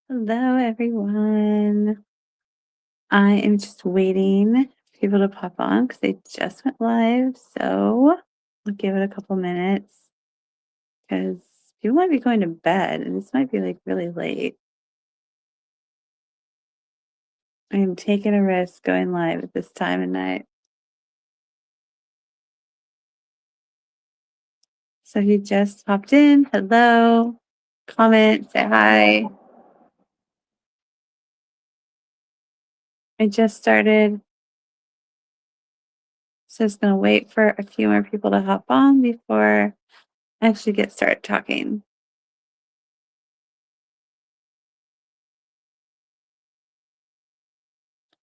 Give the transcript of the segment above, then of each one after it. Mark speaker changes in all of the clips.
Speaker 1: Hello, everyone. I am just waiting for people to pop on because they just went live. So I'll give it a couple minutes because people might be going to bed and this might be like really late. I am taking a risk going live at this time of night. So if you just popped in, hello, comment, say hi. I just started. So just gonna wait for a few more people to hop on before I actually get started talking.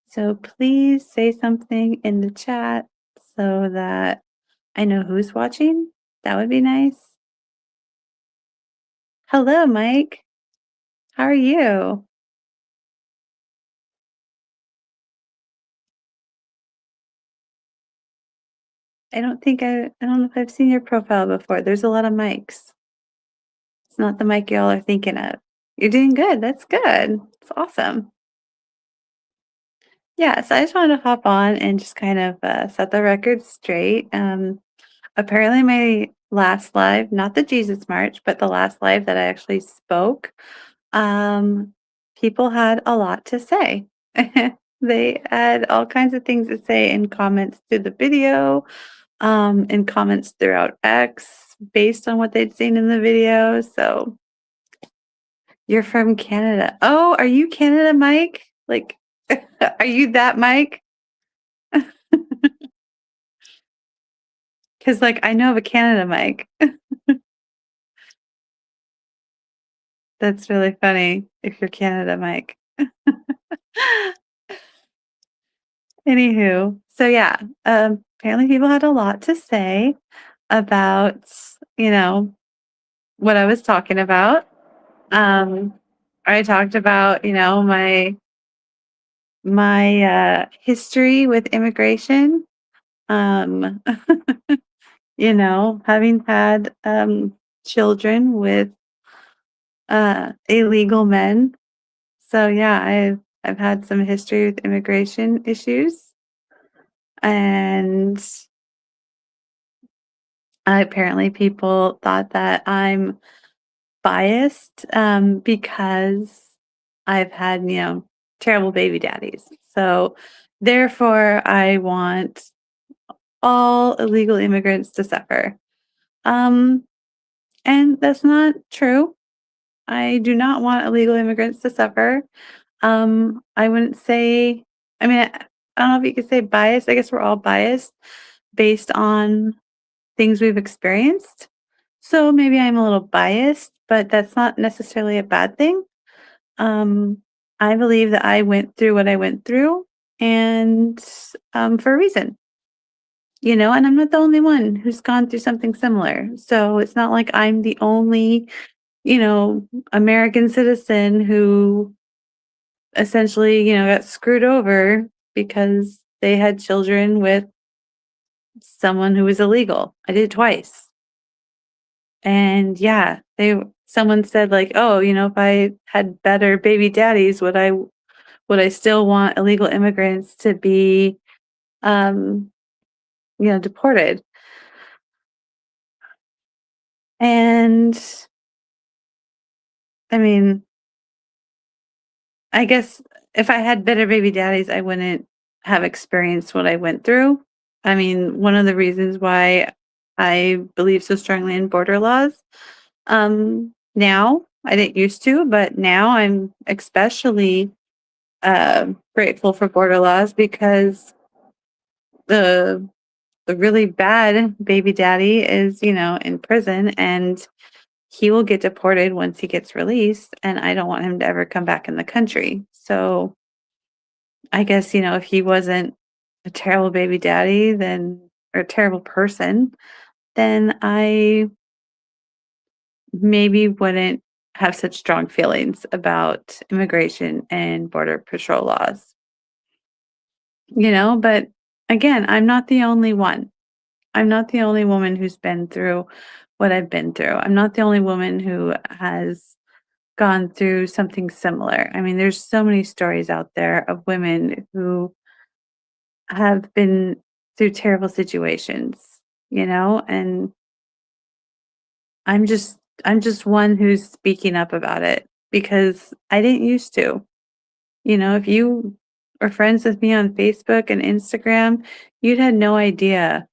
Speaker 1: So please say something in the chat so that I know who's watching. That would be nice. Hello, Mike. How are you? I don't know if I've seen your profile before. There's a lot of mics. It's not the mic y'all are thinking of. You're doing good. That's good. It's awesome. Yeah, so I just wanted to hop on and just kind of set the record straight. Apparently, my last live, not the Jesus March, but the last live that I actually spoke, um, people had a lot to say. They had all kinds of things to say in comments to the video, in comments throughout X based on what they'd seen in the video. So you're from Canada. Oh, are you Canada, Mike? Like, are you that Mike? Because, like, I know of a Canada Mike. That's really funny if you're Canada Mike. Anywho, so yeah, apparently people had a lot to say about, you know, what I was talking about. Um, I talked about, my history with immigration. Um, having had children with illegal men. So yeah, I've had some history with immigration issues, and apparently people thought that I'm biased because I've had, terrible baby daddies. So therefore, I want all illegal immigrants to suffer. Um, and that's not true. I do not want illegal immigrants to suffer. I wouldn't say, I don't know if you could say biased. I guess we're all biased based on things we've experienced. So maybe I'm a little biased, but that's not necessarily a bad thing. Um, I believe that I went through what I went through and for a reason, and I'm not the only one who's gone through something similar. So it's not like I'm the only, American citizen who essentially, got screwed over because they had children with someone who was illegal. I did it twice. And yeah, someone said like, "Oh, if I had better baby daddies, would I still want illegal immigrants to be um, deported?" And I mean, I guess if I had better baby daddies, I wouldn't have experienced what I went through. I mean, one of the reasons why I believe so strongly in border laws, now I didn't used to, but now I'm especially grateful for border laws because the the really bad baby daddy is, in prison and he will get deported once he gets released, and I don't want him to ever come back in the country. So I guess, if he wasn't a terrible baby daddy, then or a terrible person, then I maybe wouldn't have such strong feelings about immigration and border patrol laws. But again, I'm not the only one. I'm not the only woman who's been through what I've been through. I'm not the only woman who has gone through something similar. I mean, there's so many stories out there of women who have been through terrible situations, and I'm just one who's speaking up about it because I didn't used to. If you are friends with me on Facebook and Instagram, you'd had no idea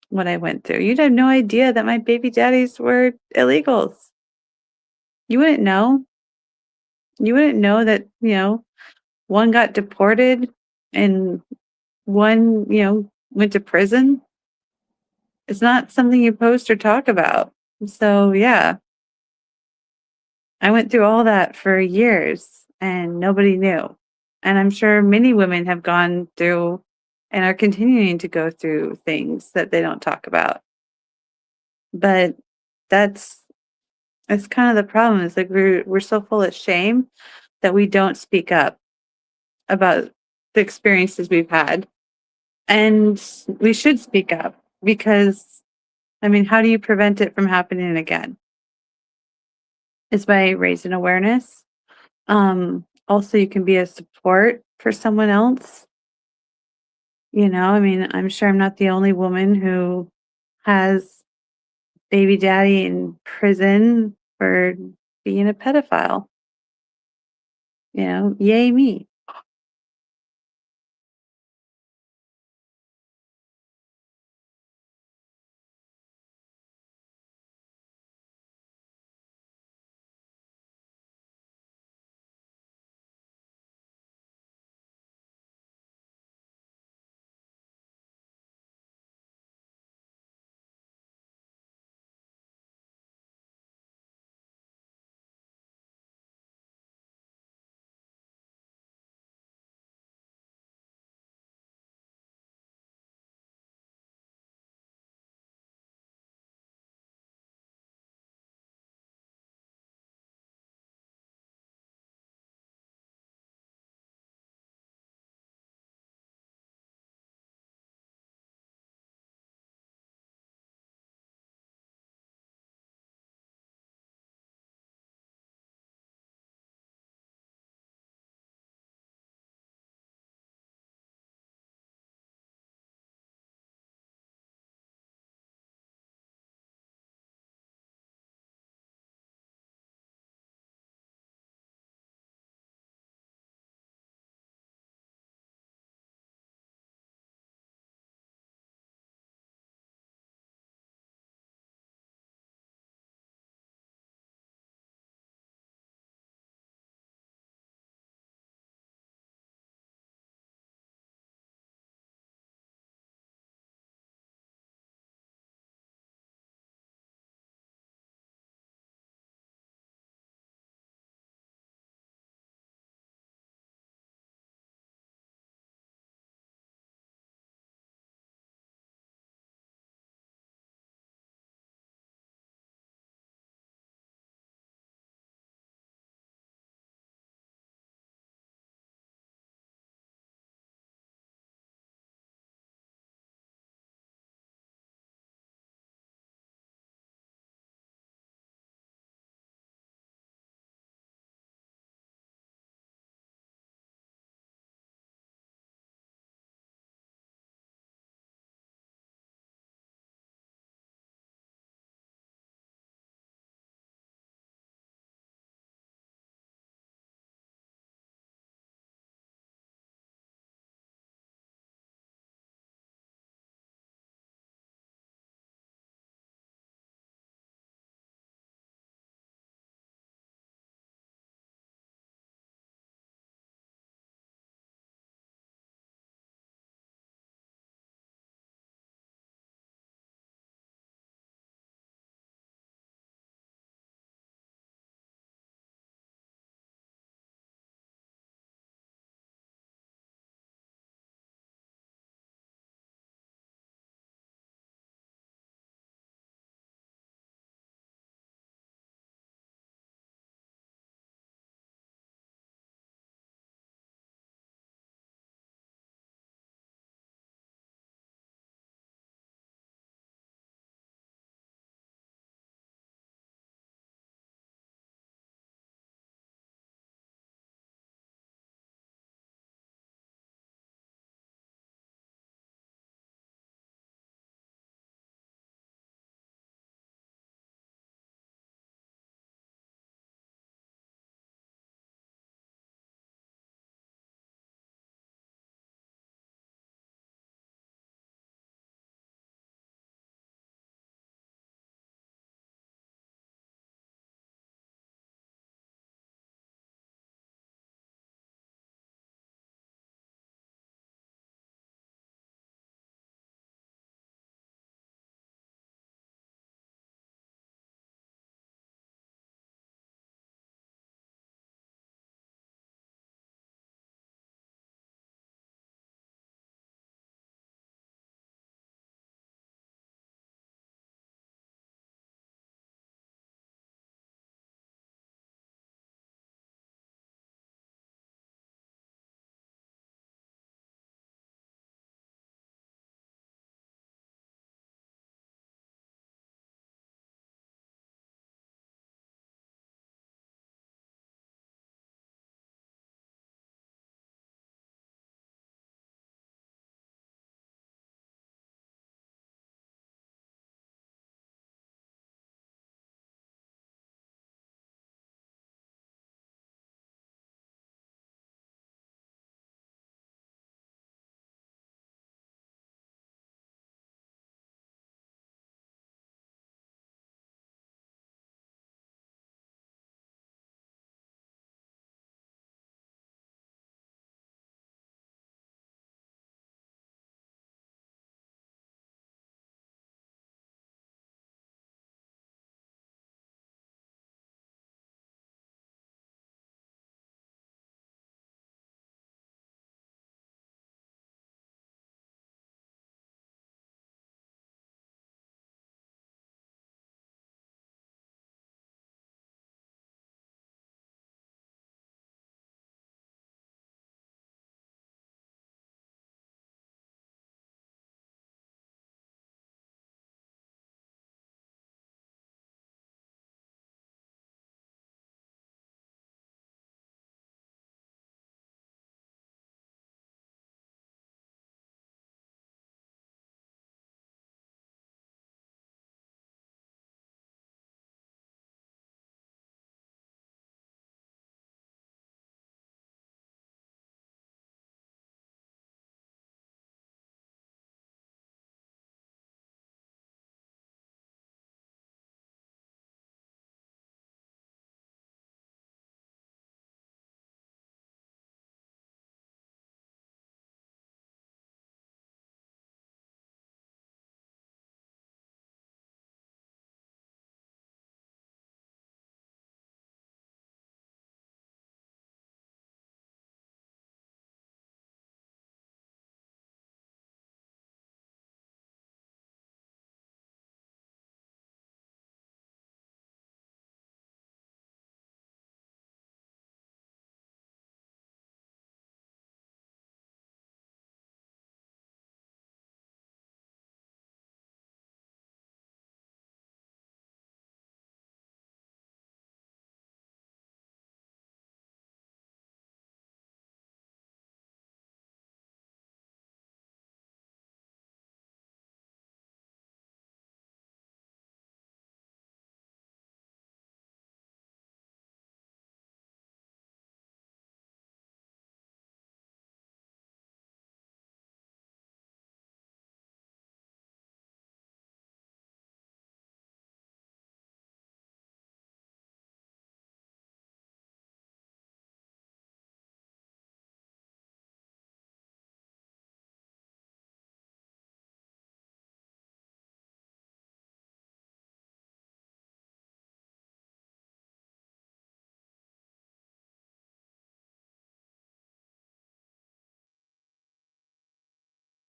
Speaker 1: what I went through. You'd have no idea that my baby daddies were illegals. You wouldn't know. You wouldn't know that, one got deported and one, went to prison. It's not something you post or talk about. So, yeah, I went through all that for years and nobody knew. And I'm sure many women have gone through and are continuing to go through things that they don't talk about. But that's that's kind of the problem is like we're so full of shame that we don't speak up about the experiences we've had. And we should speak up because I mean, how do you prevent it from happening again? Is by raising awareness. Also, you can be a support for someone else. I mean, I'm sure I'm not the only woman who has baby daddy in prison for being a pedophile. Yay me.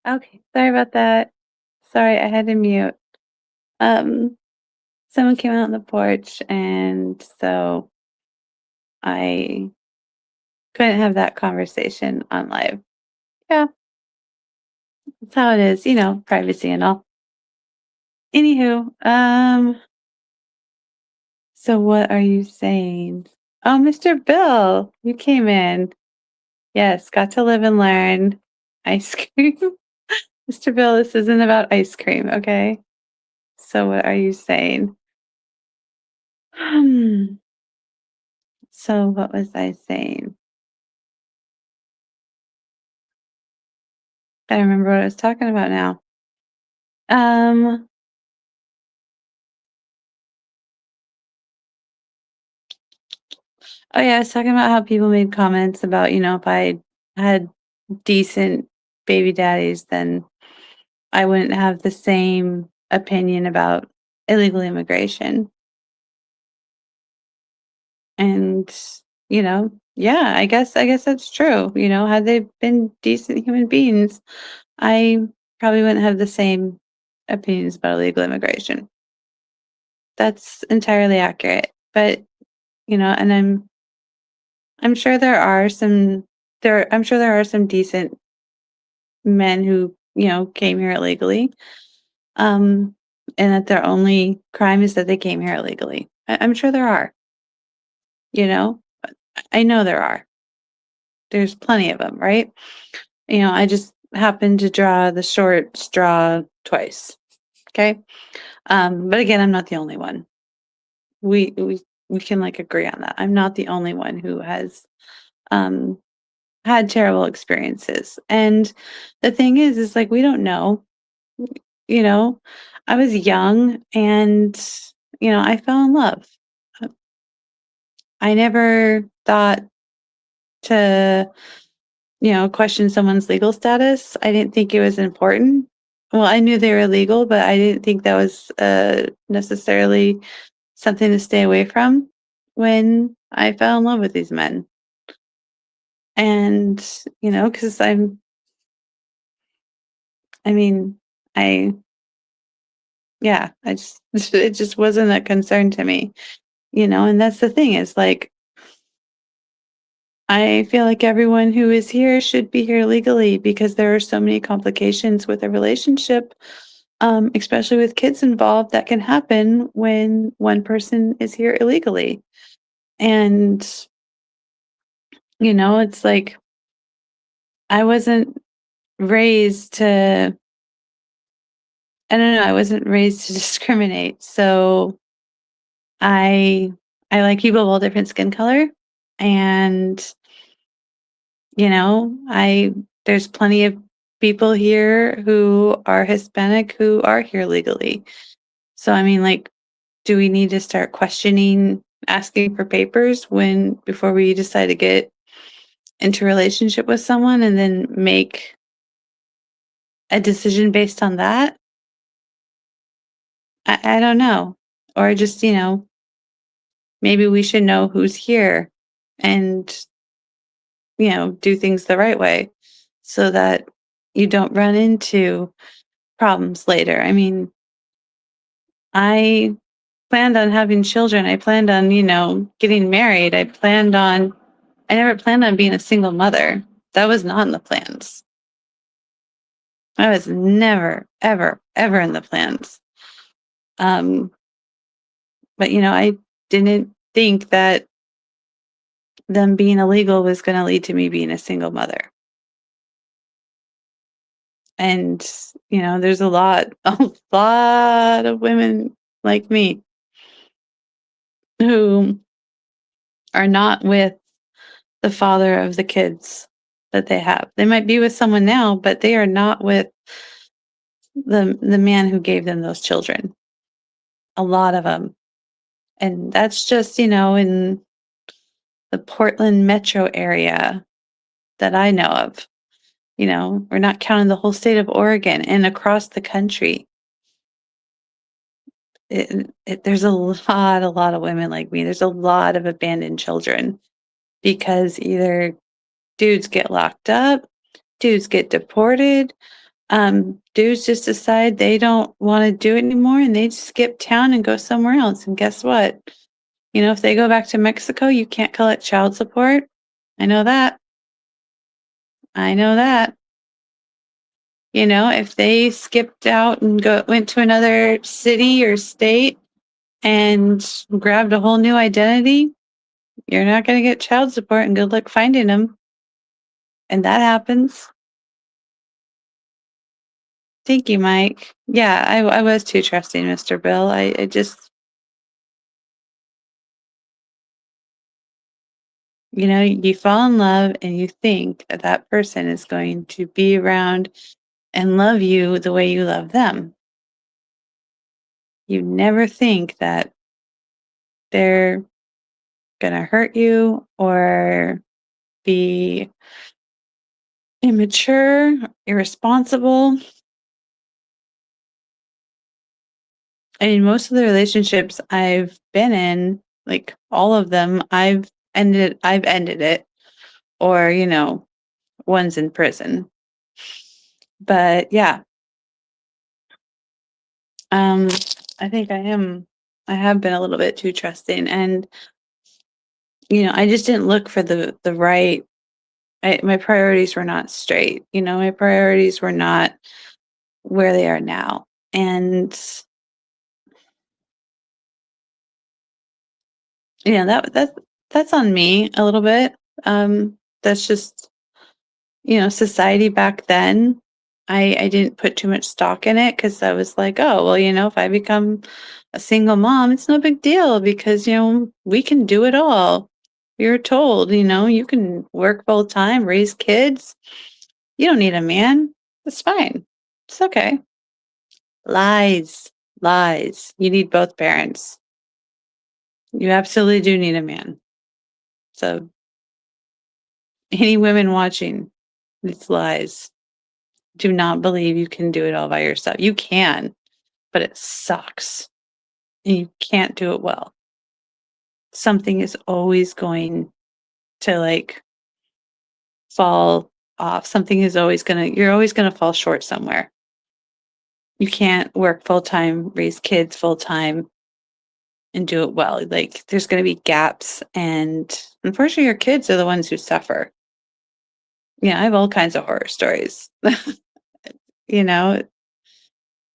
Speaker 1: Okay, sorry about that. Sorry, I had to mute. Um, Someone came out on the porch, and so I couldn't have that conversation on live. Yeah, that's how it is, privacy and all. Anywho, so what are you saying? Oh, Mr. Bill, you came in. Yes, got to live and learn. Ice cream. Mr. Bill, this isn't about ice cream, okay? So what are you saying? Hmm. So what was I saying? I remember what I was talking about now. Um, oh yeah, I was talking about how people made comments about, if I had decent baby daddies, then I wouldn't have the same opinion about illegal immigration. And, yeah, I guess that's true. Had they been decent human beings, I probably wouldn't have the same opinions about illegal immigration. That's entirely accurate. But, and I'm sure there are some decent men who, came here illegally. Um, and that their only crime is that they came here illegally. I'm sure there are, you know? I know there are. There's plenty of them, right? I just happened to draw the short straw twice. Okay. But again, I'm not the only one. We can like agree on that. I'm not the only one who has um had terrible experiences. And the thing is like we don't know, you know. I was young and I fell in love. Uh, I never thought to, question someone's legal status. I didn't think it was important. Well, I knew they were legal, but I didn't think that was necessarily something to stay away from when I fell in love with these men. And, because I mean, I, yeah, I just, it just wasn't a concern to me, and that's the thing is like, I feel like everyone who is here should be here legally because there are so many complications with a relationship, especially with kids involved, that can happen when one person is here illegally. And, it's like I wasn't raised to, I don't know, I wasn't raised to discriminate. So I I like people of all different skin color. And, I there's plenty of people here who are Hispanic who are here legally. So I mean, like, do we need to start questioning asking for papers when before we decide to get into a relationship with someone and then make a decision based on that? I don't know. Or just, maybe we should know who's here and, do things the right way so that you don't run into problems later. I mean, I planned on having children. I planned on, getting married. I never planned on being a single mother. That was not in the plans. I was never, ever, ever in the plans. Um, but I didn't think that them being illegal was going to lead to me being a single mother. And, there's a lot of women like me who are not with the father of the kids that they have. They might be with someone now, but they are not with the man who gave them those children. A lot of them. And that's just, in the Portland metro area that I know of. We're not counting the whole state of Oregon and across the country. There's a lot of women like me. There's a lot of abandoned children because either dudes get locked up, dudes get deported, Dudes just decide they don't want to do it anymore and they skip town and go somewhere else. And guess what? If they go back to Mexico, you can't collect child support. I know that. I know that. If they skipped out and went to another city or state and grabbed a whole new identity, you're not going to get child support and good luck finding them. And that happens. Thank you, Mike. Yeah, I was too trusting, Mr. Bill. I just, you fall in love and you think that that person is going to be around and love you the way you love them. You never think that they're going to hurt you or be immature, irresponsible. I mean, most of the relationships I've been in, like all of them, I've ended it, or, one's in prison. But yeah, um, I think I have been a little bit too trusting, and I just didn't look for the right. My priorities were not straight. My priorities were not where they are now, and that's on me a little bit. That's just society back then. I didn't put too much stock in it because I was like, oh well, if I become a single mom, it's no big deal because we can do it all. You're told, you can work full time, raise kids. You don't need a man. It's fine. It's okay. Lies, lies. You need both parents. You absolutely do need a man. So, any women watching, it's lies. Do not believe you can do it all by yourself. You can, but it sucks. And you can't do it well. Something is always going to fall off. Something is always you're always going to fall short somewhere. You can't work full time, raise kids full time, and do it well. Like, there's going to be gaps. And unfortunately, your kids are the ones who suffer. Yeah, I have all kinds of horror stories. you know,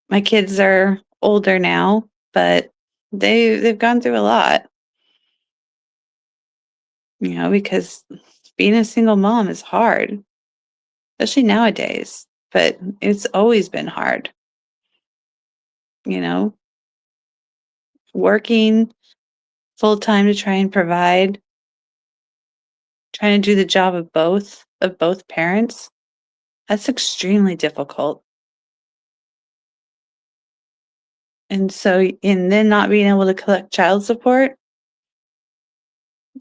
Speaker 1: my kids are older now, but they've gone through a lot, because being a single mom is hard, especially nowadays, but it's always been hard, you know, working full time to try and provide, trying to do the job of both parents. That's extremely difficult. And then not being able to collect child support,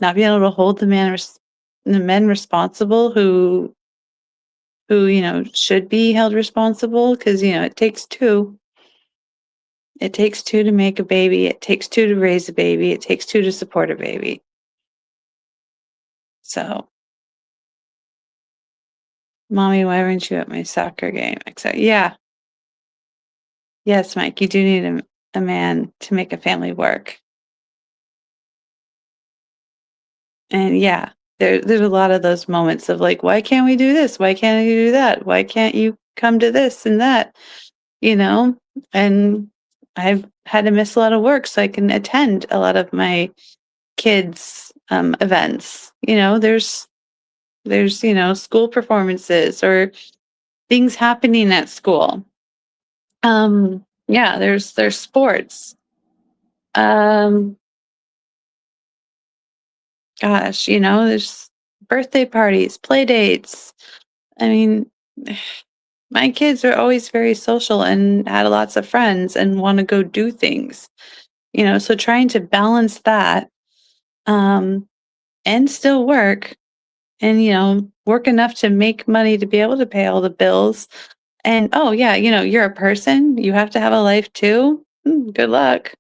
Speaker 1: not being able to hold the men responsible who should be held responsible because it takes two. It takes two to make a baby. It takes two to raise a baby. It takes two to support a baby. So, mommy, why weren't you at my soccer game? Yeah, yes, Mike, you do need a man to make a family work. And yeah, there's a lot of those moments of like, why can't we do this? Why can't you do that? Why can't you come to this and that? You know, and I've had to miss a lot of work so I can attend a lot of my kids' events. There's school performances or things happening at school. Yeah, there's sports. Um, Gosh, there's birthday parties, play dates. I mean, my kids are always very social and had lots of friends and want to go do things. So trying to balance that, um, and still work and, work enough to make money to be able to pay all the bills. And, oh, yeah, you're a person. You have to have a life too. Good luck.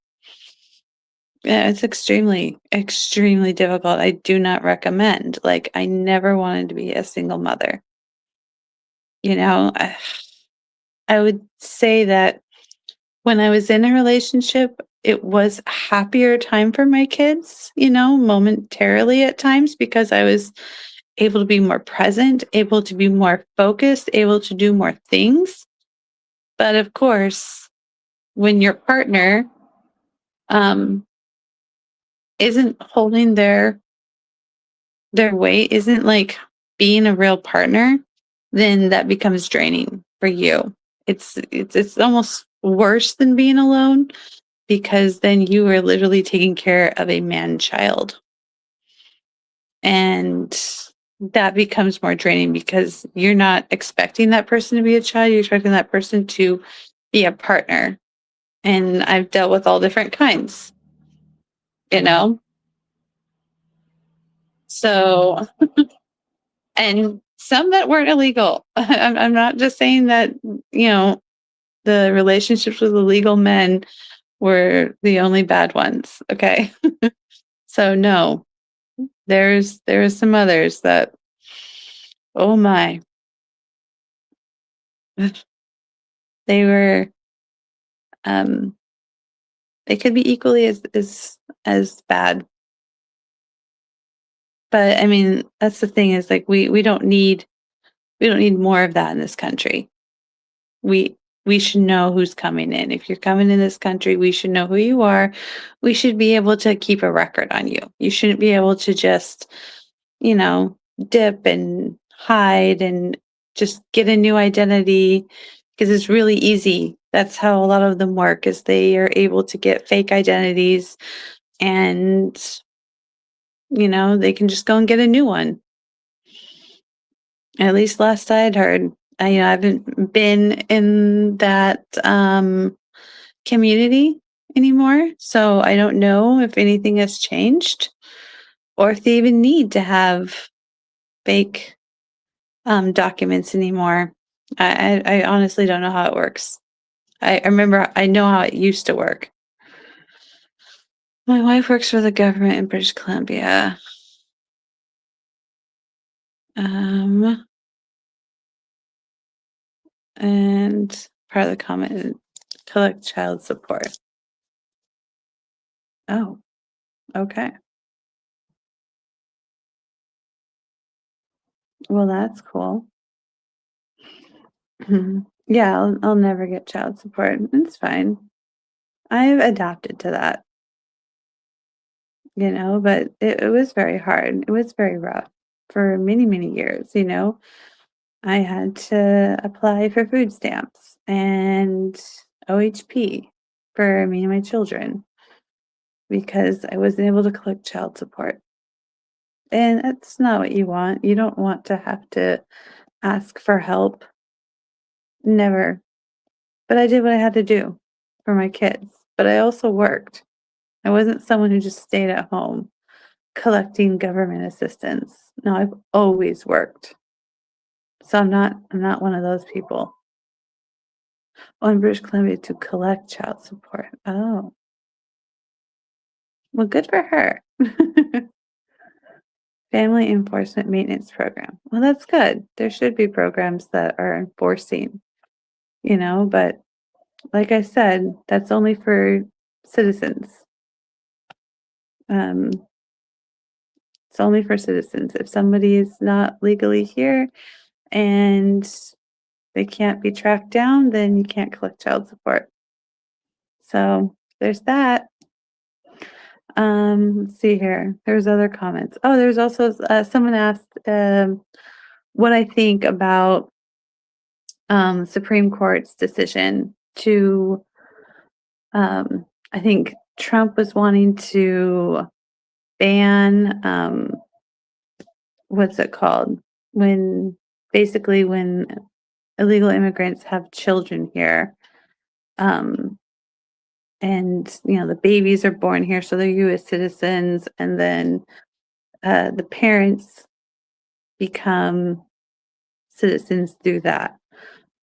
Speaker 1: Yeah, it's extremely, extremely difficult. I do not recommend. Like, I never wanted to be a single mother. You know, I, I would say that when I was in a relationship, it was a happier time for my kids, momentarily at times because I was able to be more present, able to be more focused, able to do more things. But of course, when your partner um, isn't holding their weight, isn't like being a real partner, then that becomes draining for you. It's almost worse than being alone because then you are literally taking care of a man child. And that becomes more draining because you're not expecting that person to be a child, you're expecting that person to be a partner. And I've dealt with all different kinds, you know? So, and some that weren't illegal. I'm not just saying that, you know, the relationships with illegal men were the only bad ones. Okay. So no, there's some others that, oh my, they were um they could be equally as bad. But I mean, that's the thing is like we don't need more of that in this country. We should know who's coming in. If you're coming in this country, we should know who you are. We should be able to keep a record on you. You shouldn't be able to just, you know, dip and hide and just get a new identity because it's really easy. That's how a lot of them work is they are able to get fake identities and they can just go and get a new one. At least last I had heard. I haven't been in that community anymore, so I don't know if anything has changed or if they even need to have fake documents anymore. I honestly don't know how it works. I know how it used to work. My wife works for the government in British Columbia. Um, and part of the comment is collect child support. Oh, okay. Well, that's cool. Yeah, I'll never get child support. It's fine. I've adapted to that, but it was very hard. It was very rough for many, many years. I had to apply for food stamps and OHP for me and my children because I wasn't able to collect child support. And that's not what you want. You don't want to have to ask for help. Never. But I did what I had to do for my kids. But I also worked. I wasn't someone who just stayed at home collecting government assistance. No, I've always worked. So I'm not one of those people. Oh, in British Columbia to collect child support. Oh, well, good for her. Family Enforcement Maintenance Program. Well, that's good. There should be programs that are enforcing, but like I said, that's only for citizens. Um, it's only for citizens. If somebody is not legally here and they can't be tracked down, then you can't collect child support. So there's that. Let's see here. There's other comments. Oh, there's also someone asked what I think about Supreme Court's decision to. I think Trump was wanting to ban what's it called when basically when illegal immigrants have children here. And the babies are born here, so they're U.S. citizens, and then the parents become citizens through that.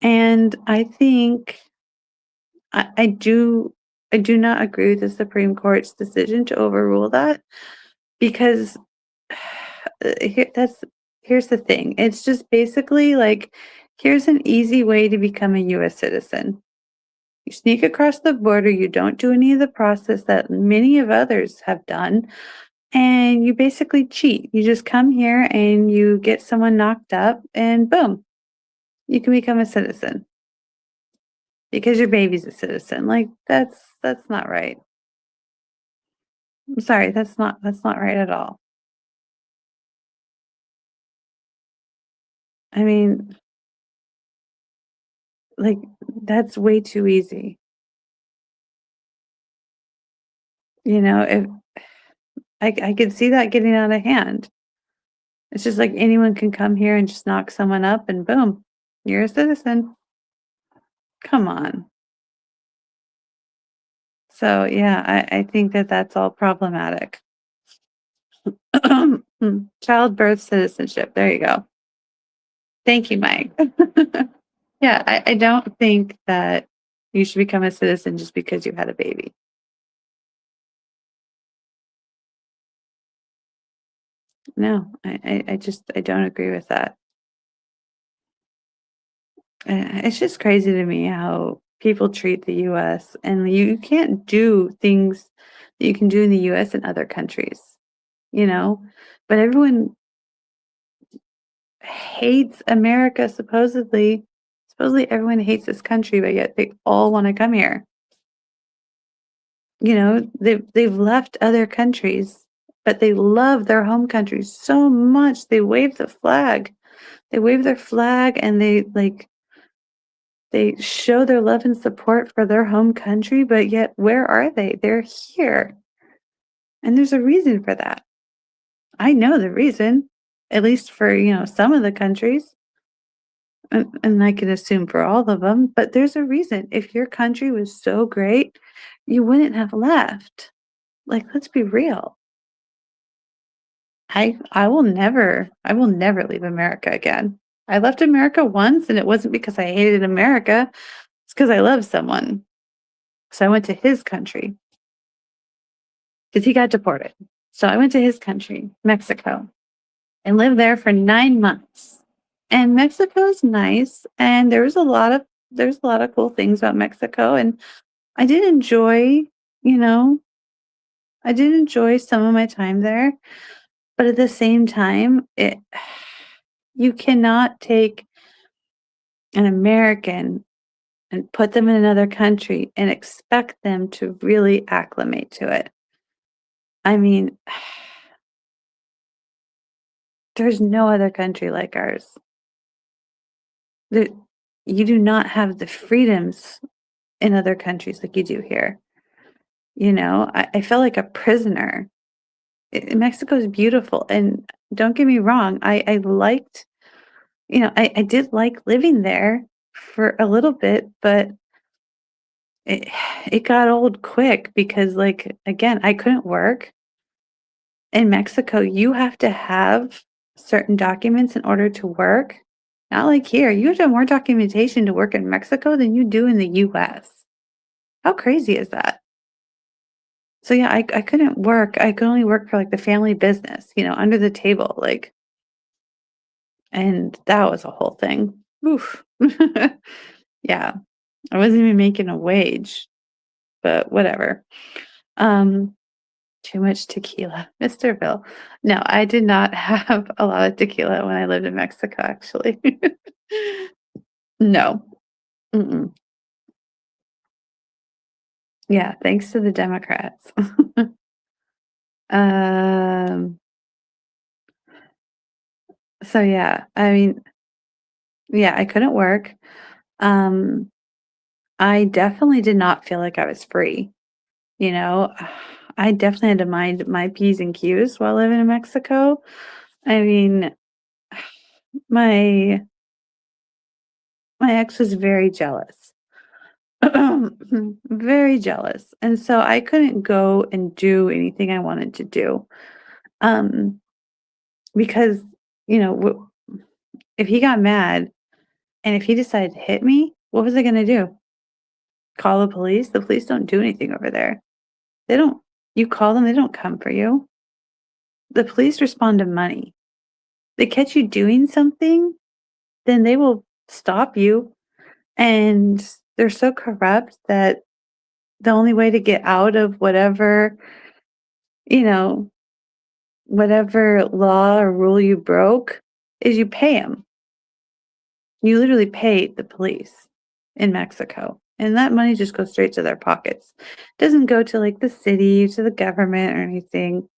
Speaker 1: And I think I do not agree with the Supreme Court's decision to overrule that because here's the thing. It's just basically like Here's an easy way to become a US citizen. You sneak across the border, you don't do any of the process that many of others have done, and you basically cheat. You just come here and you get someone knocked up, and boom, you can become a citizen because your baby's a citizen. Like that's not right. I'm sorry, that's not right at all. I mean, like that's way too easy. If I could see that getting out of hand. It's just like anyone can come here and just knock someone up and boom, you're a citizen. Come on. So yeah, I think that that's all problematic. Childbirth citizenship. There you go. Thank you, Mike. Yeah, I don't think that you should become a citizen just because you had a baby. No, I don't agree with that. It's just crazy to me how people treat the US and you can't do things that you can do in the US in other countries, you know? But everyone hates America supposedly. Supposedly everyone hates this country, but yet they all want to come here. They've left other countries, but they love their home country so much. They wave the flag. They wave their flag and they show their love and support for their home country, but yet where are they? They're here. And there's a reason for that. I know the reason, at least for, some of the countries. And I can assume for all of them, but there's a reason. If your country was so great, you wouldn't have left. Like, let's be real. I will never leave America again. I left America once and it wasn't because I hated America. It's because I loved someone. So I went to his country because he got deported. So I went to his country, Mexico, and lived there for 9 months. And Mexico's nice, and there's a lot of cool things about Mexico, and I did enjoy, you know, I did enjoy some of my time there, but at the same time, you cannot take an American and put them in another country and expect them to really acclimate to it. I mean, there's no other country like ours. There, you do not have the freedoms in other countries like you do here. I felt like a prisoner. Mexico is beautiful, and don't get me wrong, I liked, I did like living there for a little bit, but it it got old quick because, like, again, I couldn't work. In Mexico, you have to have certain documents in order to work. Not like here, you have to have more documentation to work in Mexico than you do in the US. How crazy is that? So, yeah, I couldn't work. I could only work for, like, the family business, under the table, like, and that was a whole thing. Oof. Yeah, I wasn't even making a wage, but whatever. Um, Too much tequila, Mr. Bill. No, I did not have a lot of tequila when I lived in Mexico, actually. No. Mm-mm. Yeah, thanks to the Democrats. Um, so yeah, I mean, yeah, I couldn't work. Um, I definitely did not feel like I was free, you know? I definitely had to mind my P's and Q's while living in Mexico. I mean, my my ex was very jealous. Very jealous, and so I couldn't go and do anything I wanted to do, um, because, if he got mad and if he decided to hit me, what was I gonna do? Call the police? The police don't do anything over there. They don't You call them, they don't come for you. The police respond to money. They catch you doing something, then they will stop you, and they're so corrupt that the only way to get out of whatever, you know, whatever law or rule you broke is you pay them. You literally pay the police in Mexico, and that money just goes straight to their pockets. Doesn't go to, like, the city, to the government or anything.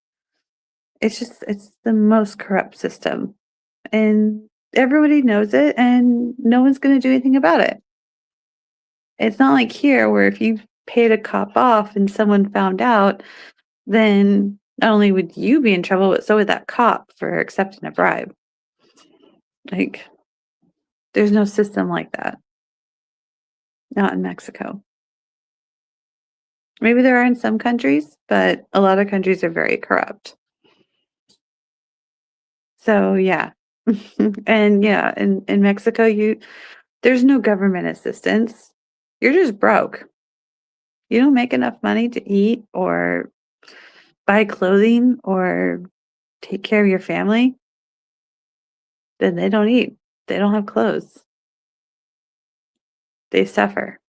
Speaker 1: It's the most corrupt system, and everybody knows it, and no one's gonna do anything about it. It's not like here where if you paid a cop off and someone found out, then not only would you be in trouble, but so would that cop for accepting a bribe. Like, there's no system like that. Not in Mexico. Maybe there are in some countries, but a lot of countries are very corrupt. So, yeah. And, yeah, in Mexico, there's no government assistance. You're just broke. You don't make enough money to eat or buy clothing or take care of your family, then they don't eat. They don't have clothes. They suffer.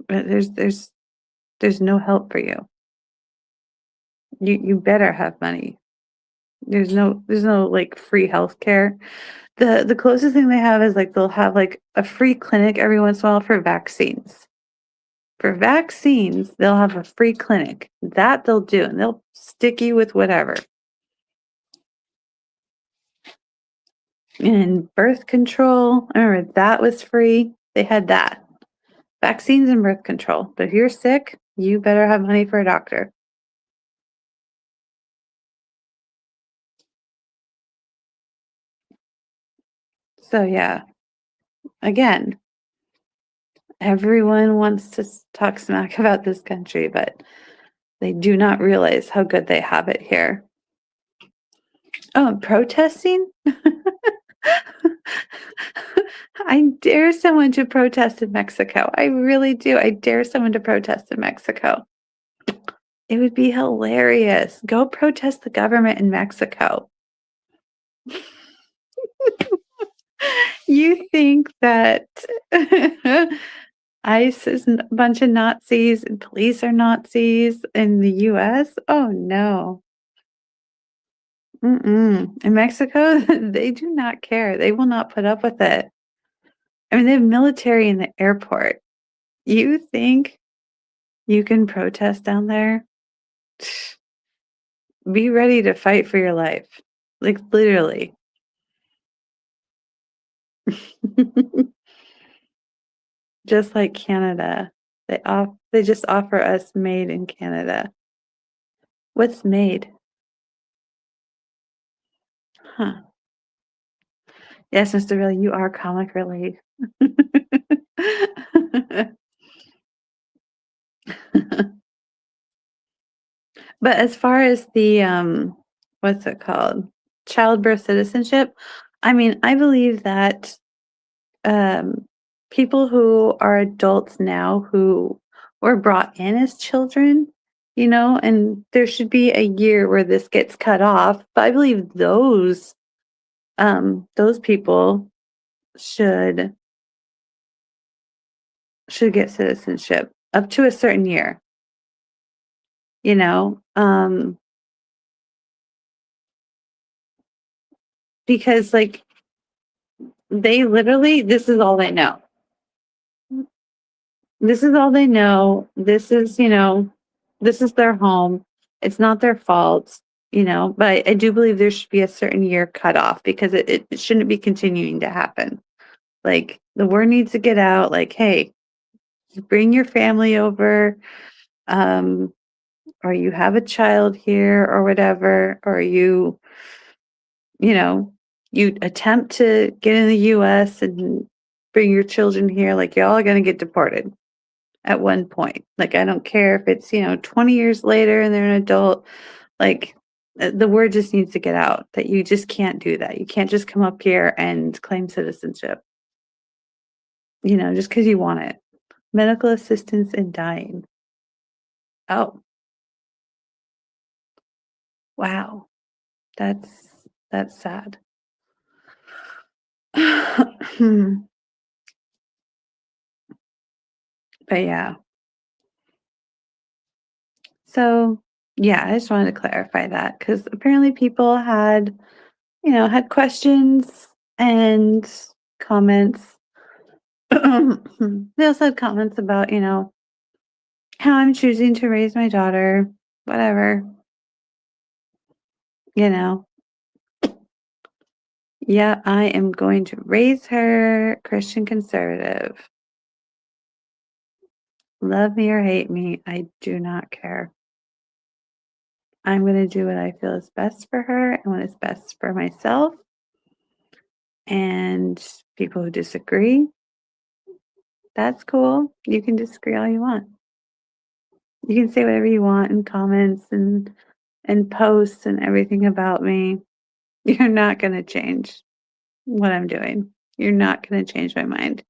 Speaker 1: But there's no help for you. You better have money. There's no like free healthcare. The closest thing they have is like they'll have like a free clinic every once in a while for vaccines. For vaccines, they'll have a free clinic. That they'll do, and they'll stick you with whatever. And birth control, I remember that was free. They had that. Vaccines and birth control. But if you're sick, you better have money for a doctor. So yeah, again, everyone wants to talk smack about this country, but they do not realize how good they have it here. Oh, and protesting? I dare someone to protest in Mexico. I really do. I dare someone to protest in Mexico. It would be hilarious. Go protest the government in Mexico. You think that ICE is a bunch of Nazis and police are Nazis in the US? Oh, no. Mm-mm. In Mexico, they do not care. They will not put up with it. I mean, they have military in the airport. You think you can protest down there? Be ready to fight for your life. Like, literally. Just like Canada. They just offer us made in Canada. What's made? Huh. Yes, Mr. Billy, you are comic relief. But as far as the, what's it called? Childbirth citizenship, I mean, I believe that, um, people who are adults now who were brought in as children, and there should be a year where this gets cut off, but I believe those people should get citizenship up to a certain year, you know? Because, like, they literally this is all they know. This is all they know. This is their home. It's not their fault, but I do believe there should be a certain year cut off because it shouldn't be continuing to happen. Like, the word needs to get out, like, "Hey, bring your family over, um, or you have a child here or whatever, or you know, you attempt to get in the US and bring your children here, like, you're all gonna get deported at one point. Like, I don't care if it's, 20 years later and they're an adult, like, the word just needs to get out that you just can't do that. You can't just come up here and claim citizenship, just because you want it. Medical assistance in dying. Oh, wow. That's sad. But yeah. So, yeah, I just wanted to clarify that because apparently people had questions and comments. They also had comments about, how I'm choosing to raise my daughter, whatever, you know. Yeah, I am going to raise her Christian conservative. Love me or hate me, I do not care. I'm going to do what I feel is best for her and what is best for myself. And people who disagree, that's cool. You can disagree all you want. You can say whatever you want in comments and posts and everything about me. You're not going to change what I'm doing. You're not going to change my mind.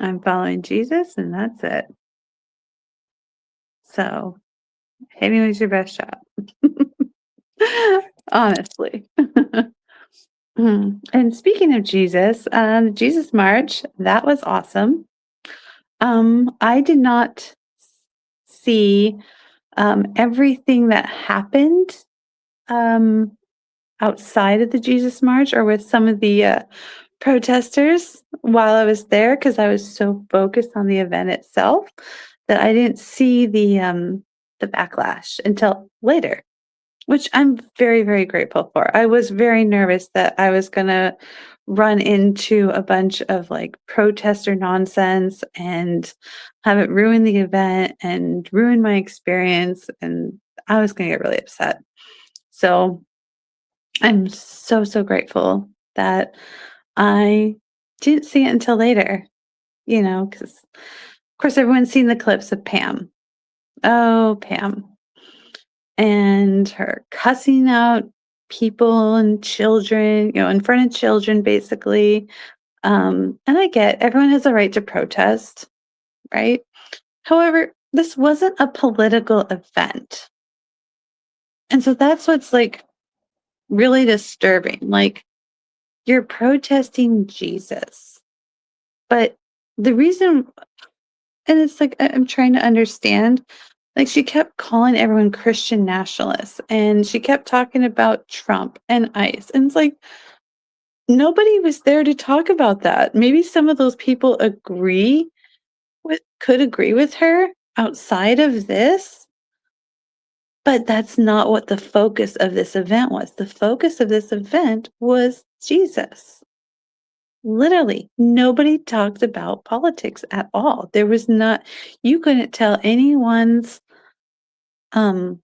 Speaker 1: I'm following Jesus and that's it. So, hit me with your best shot. Honestly. And speaking of Jesus, Jesus March, that was awesome. I did not see everything that happened um, outside of the Jesus March or with some of the protesters while I was there because I was so focused on the event itself that I didn't see the backlash until later, which I'm very, very grateful for. I was very nervous that I was gonna run into a bunch of, like, protester nonsense and have it ruin the event and ruin my experience, and I was gonna get really upset. So, I'm so, so grateful that I didn't see it until later, because of course, everyone's seen the clips of Pam. Oh, Pam. And her cussing out people and children, in front of children, basically. And I get everyone has a right to protest, right? However, this wasn't a political event. And so that's what's like really disturbing. Like, you're protesting Jesus. But the reason, and it's like, I'm trying to understand, like, she kept calling everyone Christian nationalists and she kept talking about Trump and ICE. And it's like, nobody was there to talk about that. Maybe some of those people could agree with her outside of this, but that's not what the focus of this event was. The focus of this event was Jesus. Literally, nobody talked about politics at all. There was not You couldn't tell anyone's um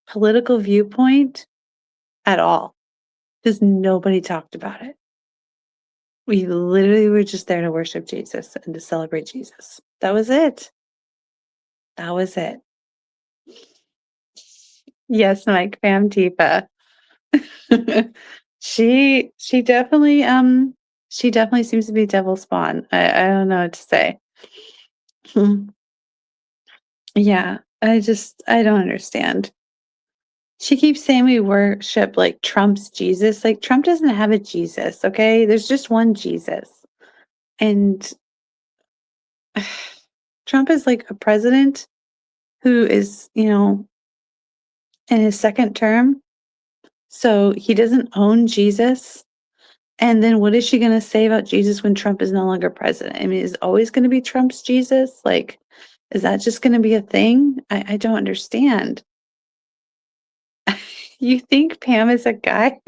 Speaker 1: political viewpoint at all because nobody talked about it. We literally were just there to worship Jesus and to celebrate Jesus. That was it. That was it. Yes, Mike Fam Tifa. She definitely she definitely seems to be devil spawn. I don't know what to say. Hmm. Yeah, I don't understand. She keeps saying we worship like Trump's Jesus. Like, Trump doesn't have a Jesus, okay? There's just one Jesus. And Trump is like a president who is, in his second term. So he doesn't own Jesus. And then what is she going to say about Jesus when Trump is no longer president? I mean, is it always going to be Trump's Jesus? Like, is that just going to be a thing? I don't understand. You think Pam is a guy?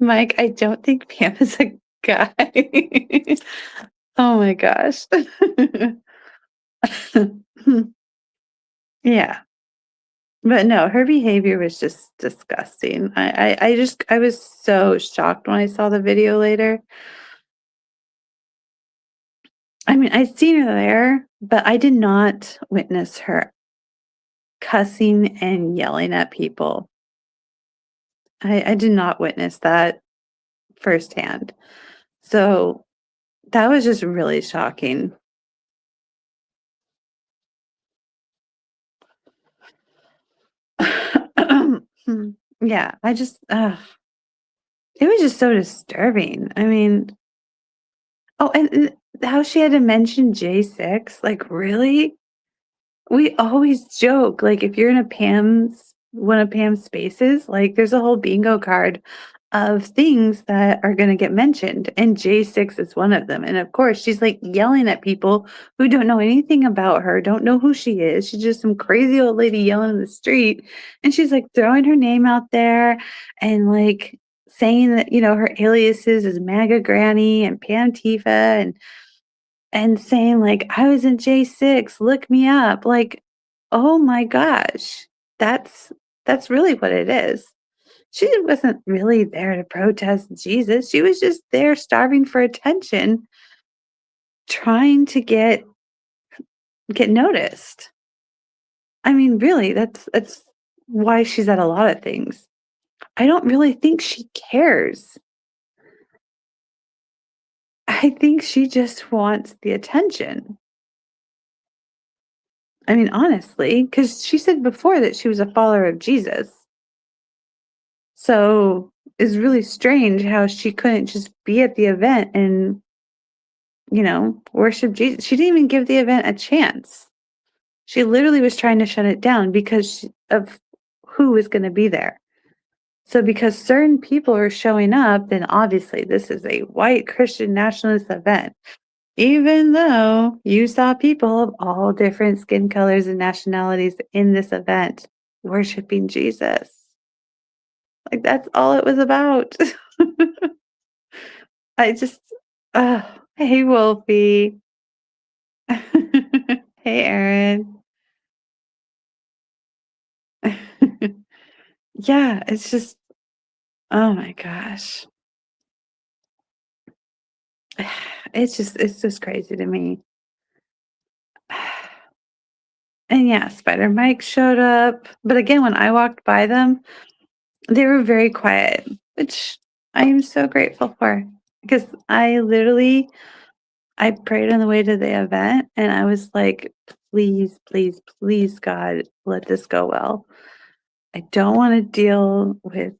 Speaker 1: Mike, I don't think Pam is a guy. Oh my gosh. Yeah. But no, her behavior was just disgusting. I was so shocked when I saw the video later. I mean, I'd seen her there, but I did not witness her cussing and yelling at people. I did not witness that firsthand. So that was just really shocking. Yeah, I just it was just so disturbing. I mean, oh, and how she had to mention J6, like, really? We always joke, like, if you're in a Pam's one of Pam's spaces, like, there's a whole bingo card of things that are gonna get mentioned, and J6 is one of them, and of course, she's, like, yelling at people who don't know anything about her, don't know who she is, she's just some crazy old lady yelling in the street, and she's, like, throwing her name out there and, like, saying that, her aliases is MAGA Granny and Pam Tifa and saying like, "I was in J6, look me up." Like, oh my gosh. That's that's really what it is. She wasn't really there to protest Jesus. She was just there starving for attention, trying to get noticed. I mean, really, that's why she's at a lot of things. I don't really think she cares. I think she just wants the attention. I mean, honestly, because she said before that she was a follower of Jesus. So, it's really strange how she couldn't just be at the event and, worship Jesus. She didn't even give the event a chance. She literally was trying to shut it down because of who was gonna be there. So, because certain people are showing up, then obviously this is a white Christian nationalist event. Even though you saw people of all different skin colors and nationalities in this event worshiping Jesus. Like, that's all it was about. I just hey, Wolfie. Hey, Aaron. Yeah, it's just oh my gosh. It's just crazy to me. And yeah, Spider Mike showed up, but again, when I walked by them, they were very quiet, which I am so grateful for because I prayed on the way to the event and I was like, "Please, please, please, God, let this go well." I don't wanna deal with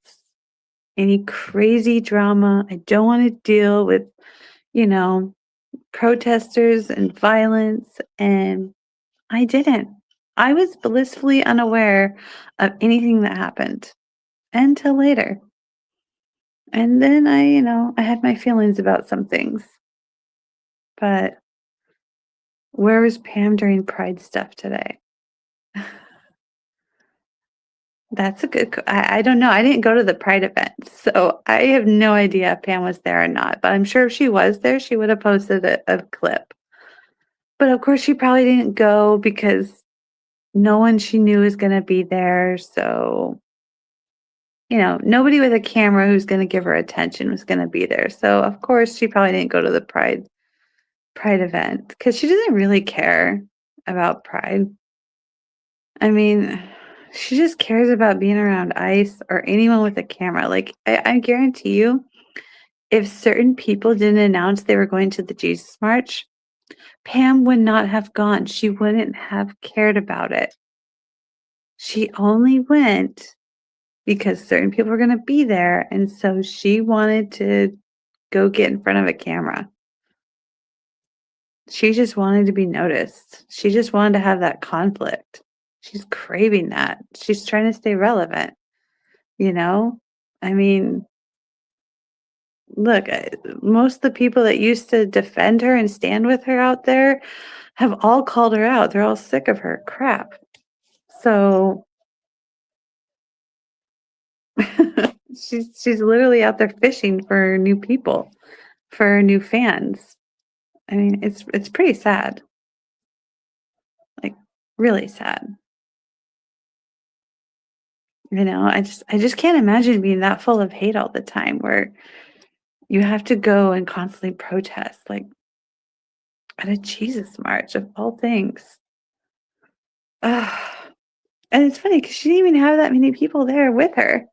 Speaker 1: any crazy drama. I don't wanna deal with, you know, protesters and violence, and I didn't. I was blissfully unaware of anything that happened until later. And then I had my feelings about some things, but where was Pam during Pride stuff today? That's a good I don't know, I didn't go to the Pride event, so I have no idea if Pam was there or not, but I'm sure if she was there, she would have posted a clip. But of course, she probably didn't go because no one she knew was gonna be there, so, nobody with a camera who's gonna give her attention was gonna be there, so of course, she probably didn't go to the Pride event because she doesn't really care about Pride. I mean, she just cares about being around ICE or anyone with a camera. Like, I guarantee you, if certain people didn't announce they were going to the Jesus March, Pam would not have gone. She wouldn't have cared about it. She only went because certain people were going to be there. And so she wanted to go get in front of a camera. She just wanted to be noticed. She just wanted to have that conflict. She's craving that. She's trying to stay relevant. You know? I mean, look, most of the people that used to defend her and stand with her out there have all called her out. They're all sick of her crap. So she's literally out there fishing for new people, for new fans. I mean, it's pretty sad. Like really sad. I just can't imagine being that full of hate all the time where you have to go and constantly protest like at a Jesus march of all things. Ugh. And it's funny because she didn't even have that many people there with her.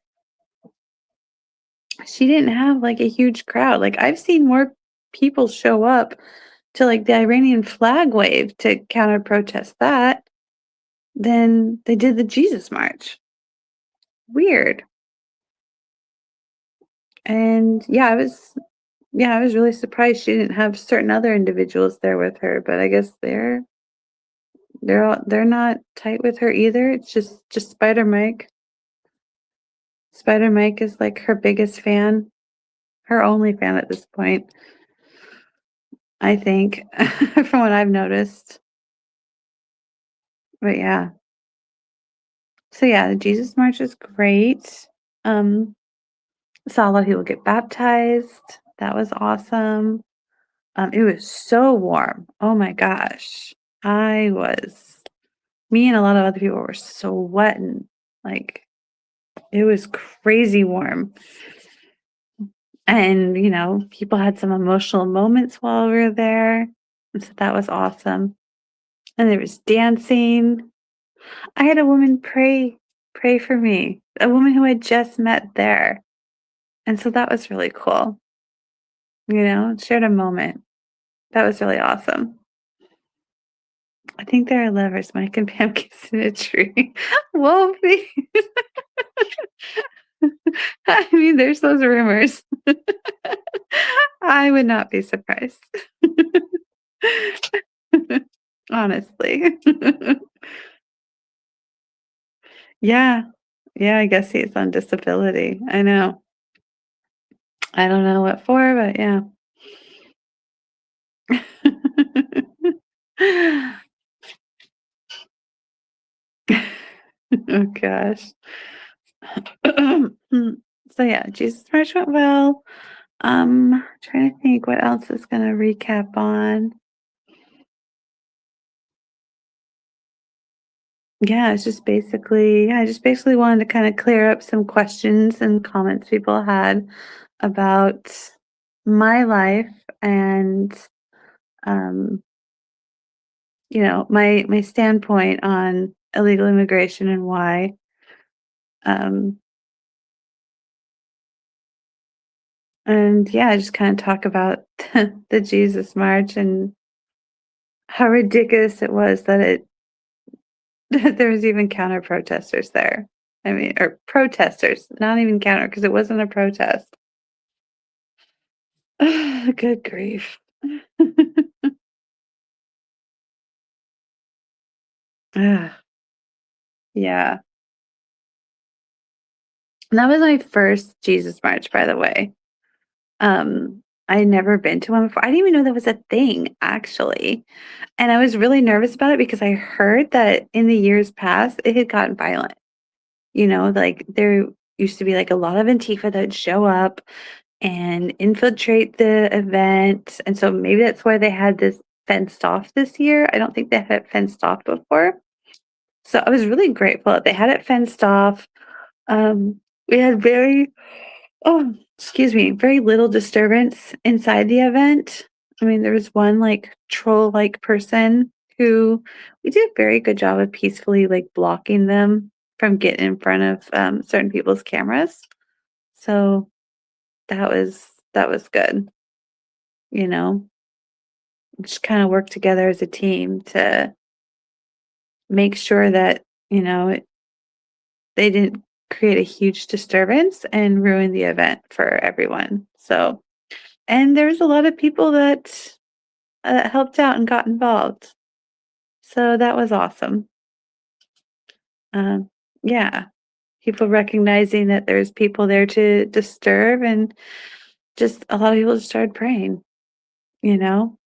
Speaker 1: She didn't have, like, a huge crowd. Like, I've seen more people show up to, like, the Iranian flag wave to counter protest that than they did the Jesus March. Weird. And yeah, I was really surprised she didn't have certain other individuals there with her, but I guess they're not tight with her either. It's just Spider Mike. Spider Mike is like her biggest fan, her only fan at this point, I think, from what I've noticed. But yeah. So yeah, the Jesus March is great. Um, saw a lot of people get baptized. That was awesome. It was so warm. Oh my gosh. I was Me and a lot of other people were sweating. Like it was crazy warm. And, people had some emotional moments while we were there. And so that was awesome. And there was dancing. I had a woman pray for me, a woman who I just met there. And so that was really cool. Shared a moment. That was really awesome. I think there are lovers, Mike and Pam kissing a tree. Wolfie. I mean, there's those rumors. I would not be surprised. Honestly. Yeah. Yeah, I guess he's on disability. I know. I don't know what for, but yeah. Oh gosh. So yeah, Jesus March went well. Trying to think what else is gonna recap on. I just basically wanted to kind of clear up some questions and comments people had about my life and um, my standpoint on illegal immigration and why. Um, and yeah, I just kind of talk about the Jesus March and how ridiculous it was that there was even counter protesters there. I mean, or protesters, not even counter because it wasn't a protest. Good grief. Ugh, yeah. And that was my first Jesus March, by the way. I had never been to one before. I didn't even know that was a thing, actually. And I was really nervous about it because I heard that in the years past, it had gotten violent. Like there used to be like a lot of Antifa that would show up and infiltrate the event. And so maybe that's why they had this fenced off this year. I don't think they had it fenced off before. So I was really grateful that they had it fenced off. We had very little disturbance inside the event. I mean, there was one like troll-like person who we did a very good job of peacefully like blocking them from getting in front of certain people's cameras. So that was good. You know, just kind of work together as a team to make sure that they didn't create a huge disturbance and ruin the event for everyone. So, and there's a lot of people that helped out and got involved. So that was awesome. Um, yeah, people recognizing that there's people there to disturb, and just a lot of people just started praying, you know,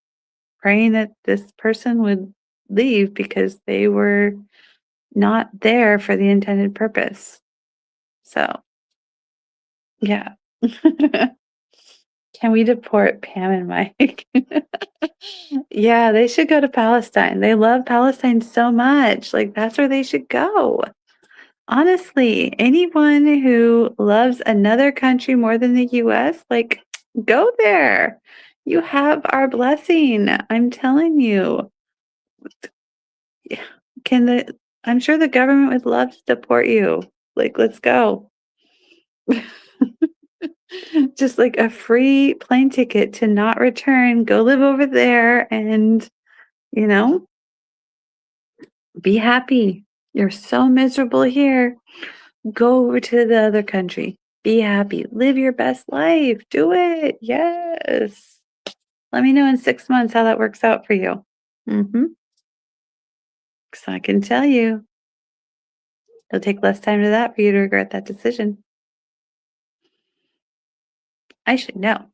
Speaker 1: praying that this person would leave because they were not there for the intended purpose. So, yeah. Can we deport Pam and Mike? Yeah, they should go to Palestine. They love Palestine so much. Like, that's where they should go. Honestly, anyone who loves another country more than the US, like, go there. You have our blessing. I'm telling you. Yeah, Can the I'm sure the government would love to deport you. Like, let's go. Just like a free plane ticket to not return, go live over there and, you know, be happy. You're so miserable here. Go over to the other country. Be happy. Live your best life. Do it. Yes. Let me know in 6 months how that works out for you. Mhm. 'Cause I can tell you, it'll take less time to that for you to regret that decision. I should know.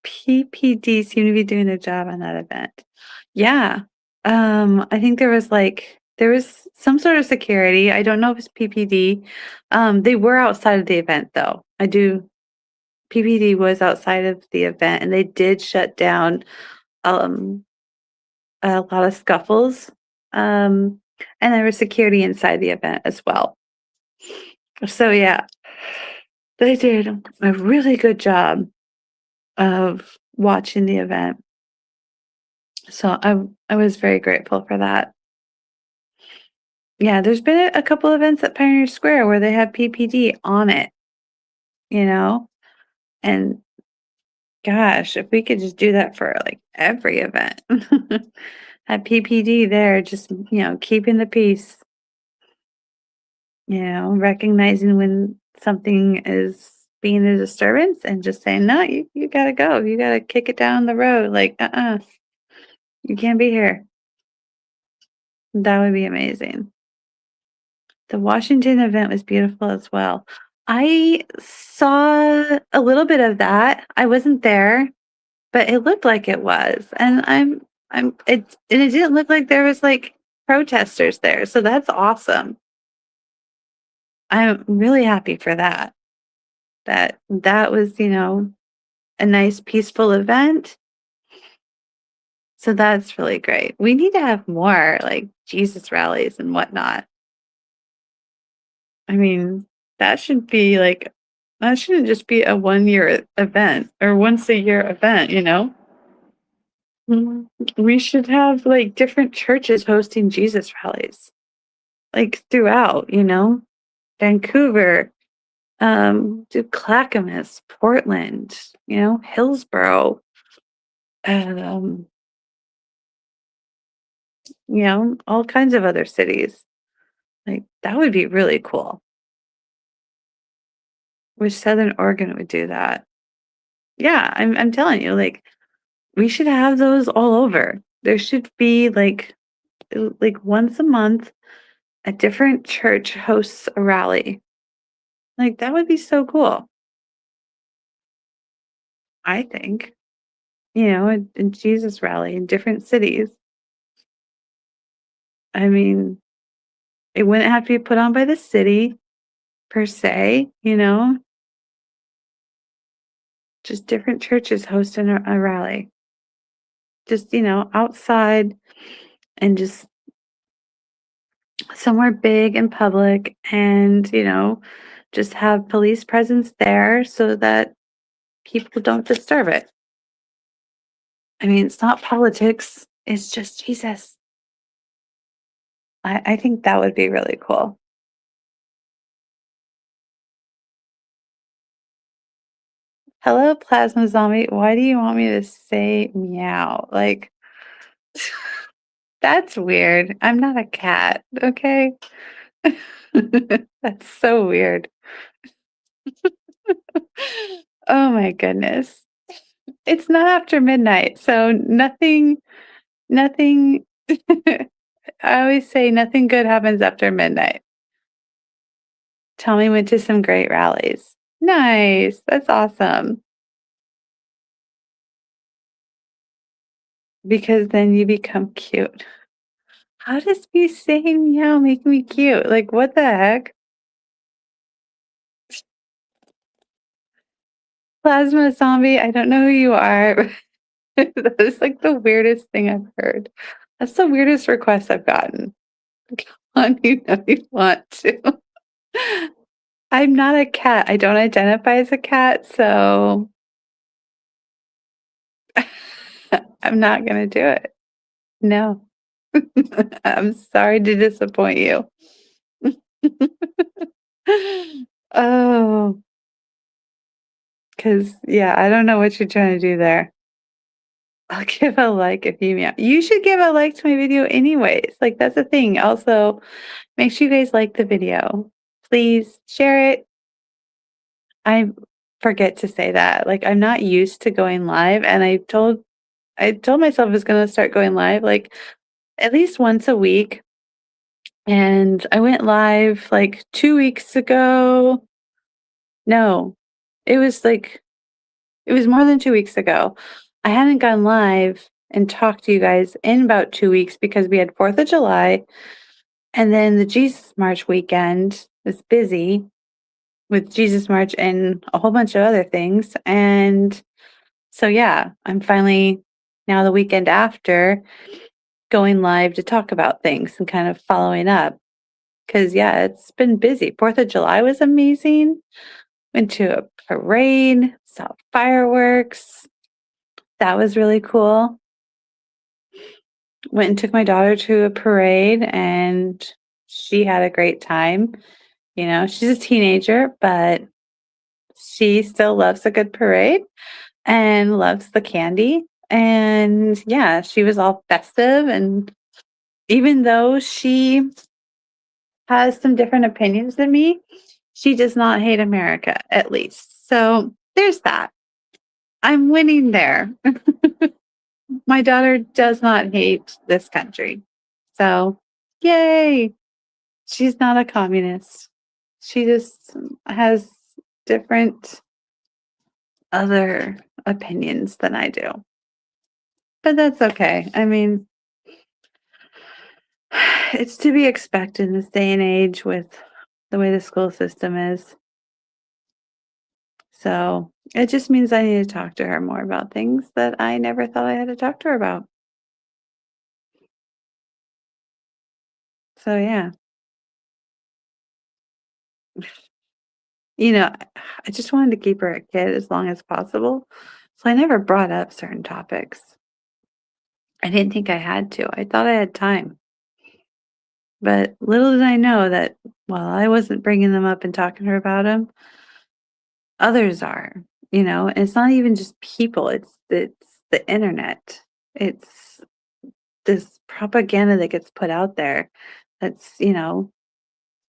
Speaker 1: PPD seem to be doing their job on that event. Yeah. I think there was some sort of security. I don't know if it's PPD. They were outside of the event though. PPD was outside of the event and they did shut down um a lot of scuffles. And there was security inside the event as well. So yeah, they did a really good job of watching the event. So I was very grateful for that. Yeah, there's been a couple events at Pioneer Square where they have PPD on it, you know? And gosh, if we could just do that for like every event. Have PPD there, just, keeping the peace, recognizing when something is being a disturbance and just saying, no, you gotta go. You gotta kick it down the road. Like, you can't be here. That would be amazing. The Washington event was beautiful as well. I saw a little bit of that. I wasn't there, but it looked like it was. And it didn't look like there was like protesters there. So that's awesome. I'm really happy for that. That was, a nice peaceful event. So that's really great. We need to have more like Jesus rallies and whatnot. I mean, that should be like that shouldn't just be a 1-year event or once a year event, you know? Mhm. We should have like different churches hosting Jesus rallies, like throughout, Vancouver, Clackamas, Portland, Hillsborough, um, all kinds of other cities. Like that would be really cool. Wish Southern Oregon would do that. Yeah, I'm telling you, like we should have those all over. There should be like once a month a different church hosts a rally. Like that would be so cool. I think, a Jesus rally in different cities. I mean, it wouldn't have to be put on by the city per se, just different churches hosting a rally. Just, outside and just somewhere big and public and, just have police presence there so that people don't disturb it. I mean, it's not politics, it's just Jesus. I think that would be really cool. Hello, plasma zombie. Why do you want me to say meow? Like, that's weird. I'm not a cat, okay? That's so weird. Oh my goodness. It's not after midnight, so nothing I always say nothing good happens after midnight. Tommy went to some great rallies. Nice. That's awesome. Because then you become cute. How does me saying meow make me cute? Like, what the heck? Plasma zombie, I don't know who you are. That is like the weirdest thing I've heard. That's the weirdest request I've gotten. Come on, you know you want to. I'm not a cat. I don't identify as a cat, so I'm not gonna do it. No. I'm sorry to disappoint you. Oh, because yeah, I don't know what you're trying to do there. I'll give a like if you meow. You should give a like to my video anyways. Like that's the thing. Also, make sure you guys like the video. Please share it. I forget to say that. Like, I'm not used to going live, and I told myself I was gonna start going live, like, at least once a week, and I went live, like, 2 weeks ago. No, it was, like it was more than 2 weeks ago. I hadn't gone live and talked to you guys in about 2 weeks because we had 4th of July, and then the Jesus March weekend was busy with Jesus March and a whole bunch of other things, and so, yeah, I'm finally now the weekend after going live to talk about things and kind of following up. Cause yeah, it's been busy. 4th of July was amazing. Went to a parade, saw fireworks. That was really cool. Went and took my daughter to a parade and she had a great time. You know, she's a teenager, but she still loves a good parade and loves the candy. And yeah, she was all festive. And even though she has some different opinions than me, she does not hate America, at least. So there's that. I'm winning there. My daughter does not hate this country. So, yay. She's not a communist. She just has different other opinions than I do. But that's okay. I mean, it's to be expected in this day and age with the way the school system is. So it just means I need to talk to her more about things that I never thought I had to talk to her about. So yeah, you know, I just wanted to keep her a kid as long as possible. So I never brought up certain topics. I didn't think I had to. I thought I had time. But little did I know that while I wasn't bringing them up and talking to her about them, others are, you know, and it's not even just people, it's the internet. It's this propaganda that gets put out there that's, you know,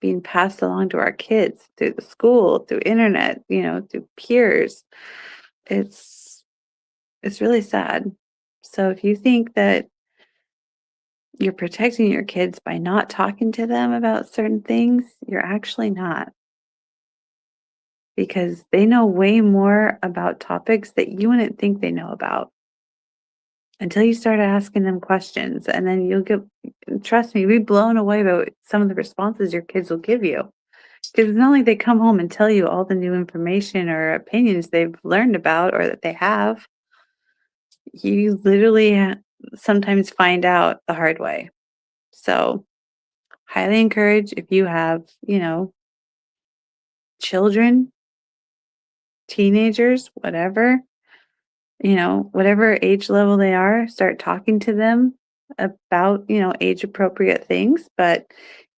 Speaker 1: being passed along to our kids through the school, through internet, you know, through peers. It's it's really sad. So if you think that you're protecting your kids by not talking to them about certain things, you're actually not because they know way more about topics that you wouldn't think they know about until you start asking them questions and then you'll get trust me, be blown away by some of the responses your kids will give you. Because it's not like they come home and tell you all the new information or opinions they've learned about or that they have. You literally sometimes find out the hard way. So, highly encourage if you have, you know, children, teenagers, whatever, you know, whatever age level they are, start talking to them about, you know, age appropriate things. But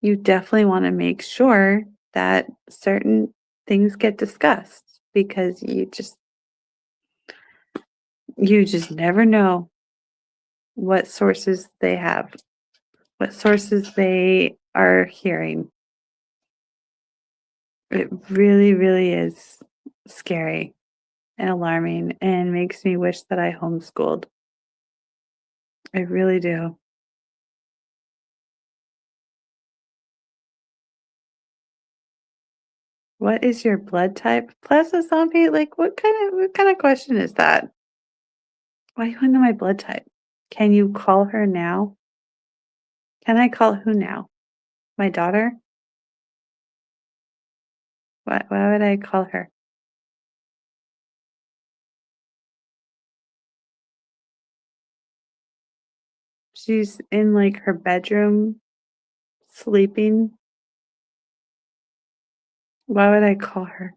Speaker 1: you definitely want to make sure that certain things get discussed because you just never know what sources they have, what sources they are hearing. It really, really is scary and alarming and makes me wish that I homeschooled. I really do. What is your blood type? Plasma zombie? Like what kind of question is that? Why you want to know my blood type? Can you call her now? Can I call who now? My daughter? Why would I call her? She's in like her bedroom sleeping. Why would I call her?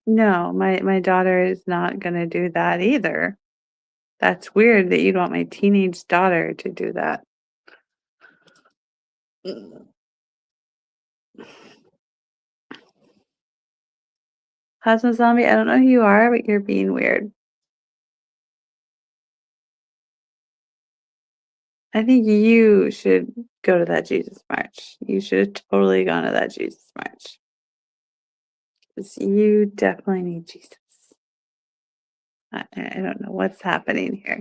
Speaker 1: No, my daughter is not gonna do that either. That's weird that you'd want my teenage daughter to do that. Mm. Plasma Zombie, I don't know who you are, but you're being weird. I think you should go to that Jesus March. You should have totally gone to that Jesus March. 'Cause you definitely need Jesus. I don't know what's happening here.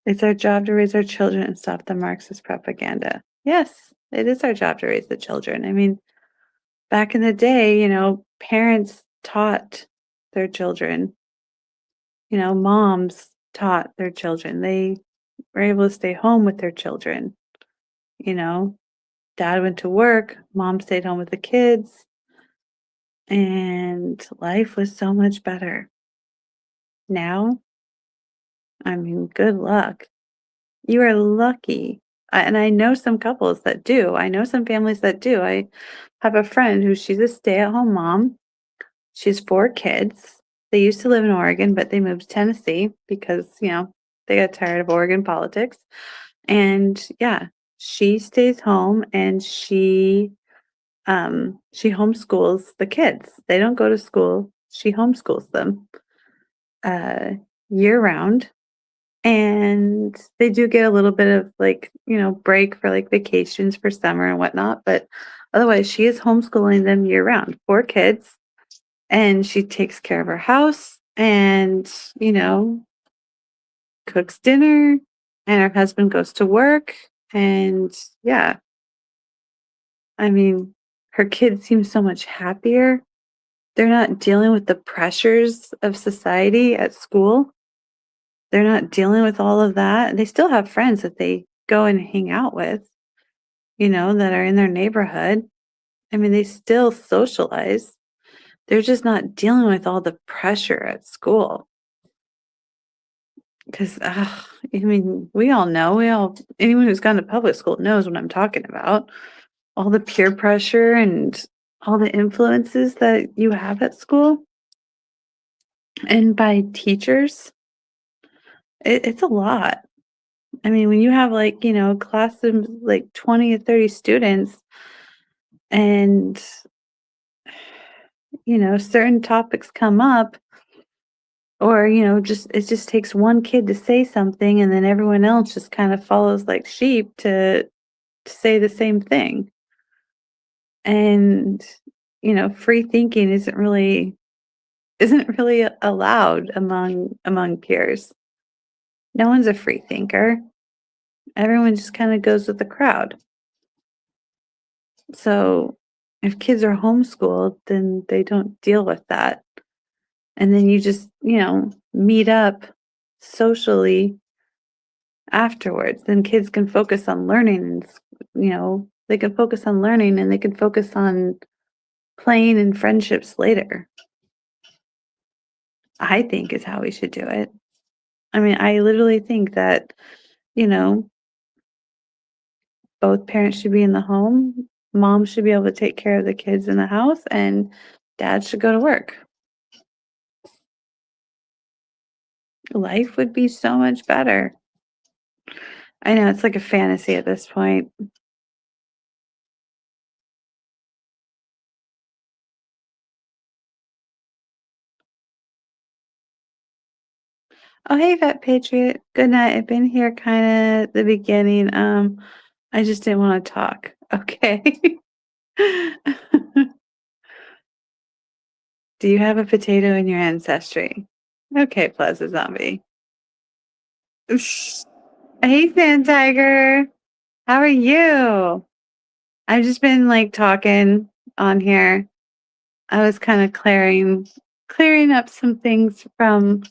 Speaker 1: It's our job to raise our children and stop the Marxist propaganda. Yes, it is our job to raise the children. I mean, back in the day, parents taught their children, moms taught their children. They were able to stay home with their children. You know, dad went to work, mom stayed home with the kids, and life was so much better. Now, I mean, good luck. You are lucky. And I know some couples that do. I know some families that do. I have a friend who she's a stay-at-home mom. She's 4 kids. They used to live in Oregon, but they moved to Tennessee because, they got tired of Oregon politics. And yeah, she stays home and she homeschools the kids. They don't go to school. She homeschools them uh year round. And they do get a little bit of like, break for like vacations for summer and whatnot, but otherwise she is homeschooling them year round. 4 kids, and she takes care of her house and, you know, cooks dinner, and her husband goes to work. And yeah, I mean, her kids seem so much happier. They're not dealing with the pressures of society at school. They're not dealing with all of that. They still have friends that they go and hang out with, that are in their neighborhood. I mean, they still socialize. They're just not dealing with all the pressure at school. Because, I mean, anyone who's gone to public school knows what I'm talking about. All the peer pressure and all the influences that you have at school and by teachers, it's a lot. I mean, when you have like, a class of like 20 or 30 students and, certain topics come up, or, just it just takes one kid to say something and then everyone else just kind of follows like sheep to say the same thing. And, free thinking isn't really allowed among peers. No one's a free thinker. Everyone just kind of goes with the crowd. So if kids are homeschooled, then they don't deal with that. And then you just, meet up socially afterwards. Then kids can focus on learning and, they can focus on learning and they can focus on playing and friendships later. I think is how we should do it. I mean, I literally think that, you know, both parents should be in the home. Mom should be able to take care of the kids in the house, and dad should go to work. Life would be so much better. I know it's like a fantasy at this point. Oh, hey, Vet Patriot. Good night. I've been here kind of the beginning. I just didn't want to talk. Okay. Do you have a potato in your ancestry? Okay, Plaza Zombie. Hey, Sand Tiger. How are you? I've just been like talking on here. I was kind of clearing up some things from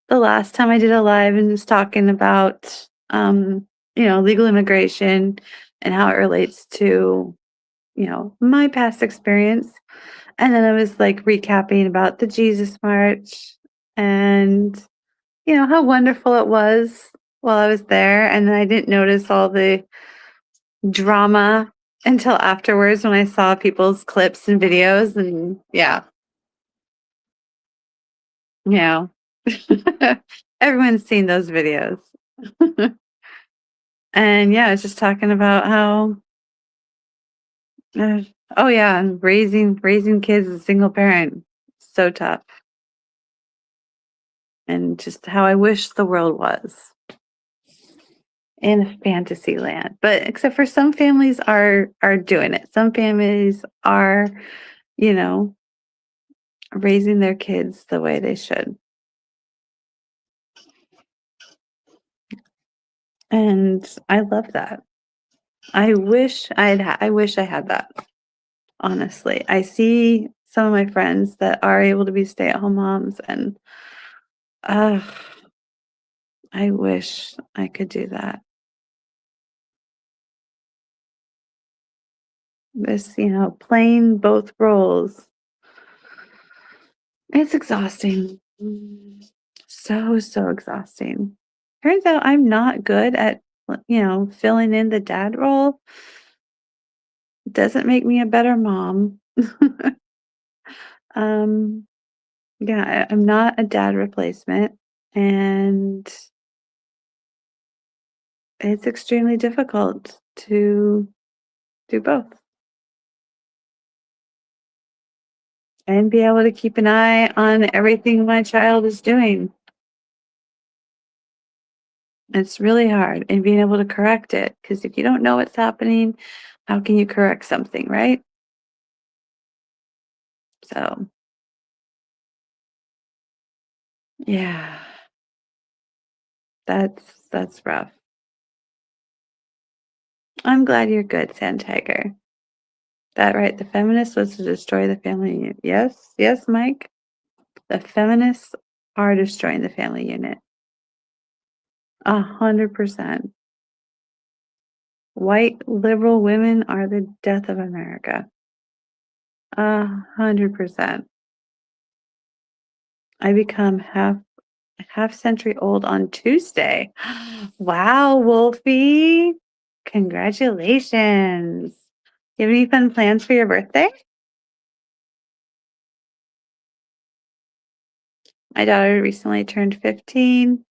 Speaker 1: the last time I did a live and just talking about legal immigration and how it relates to, my past experience. And then I was like recapping about the Jesus March and how wonderful it was while I was there. And then I didn't notice all the drama until afterwards when I saw people's clips and videos. And yeah, yeah. Everyone's seen those videos. And yeah, I was just talking about how uh, oh yeah, and raising kids as a single parent, so tough. and just how I wish the world was in fantasy land. But except for some families are doing it. Some families are, you know, raising their kids the way they should. And I love that. I wish I had that, honestly. I see some of my friends that are able to be stay-at-home moms and, ugh, I wish I could do that. This, playing both roles, it's exhausting. So, so exhausting. Turns out I'm not good at, filling in the dad role. Doesn't make me a better mom. Um, yeah, I'm not a dad replacement, and it's extremely difficult to do both and be able to keep an eye on everything my child is doing. It's really hard, and being able to correct it, because if you don't know what's happening, how can you correct something, right? So, yeah, that's rough. I'm glad you're good, Sand Tiger. That right, the feminist was to destroy the family unit. Yes, yes, Mike. The feminists are destroying the family unit. 100%. White liberal women are the death of America. 100%. I become half century old on Tuesday. Wow, Wolfie. Congratulations. You have any fun plans for your birthday? My daughter recently turned 15.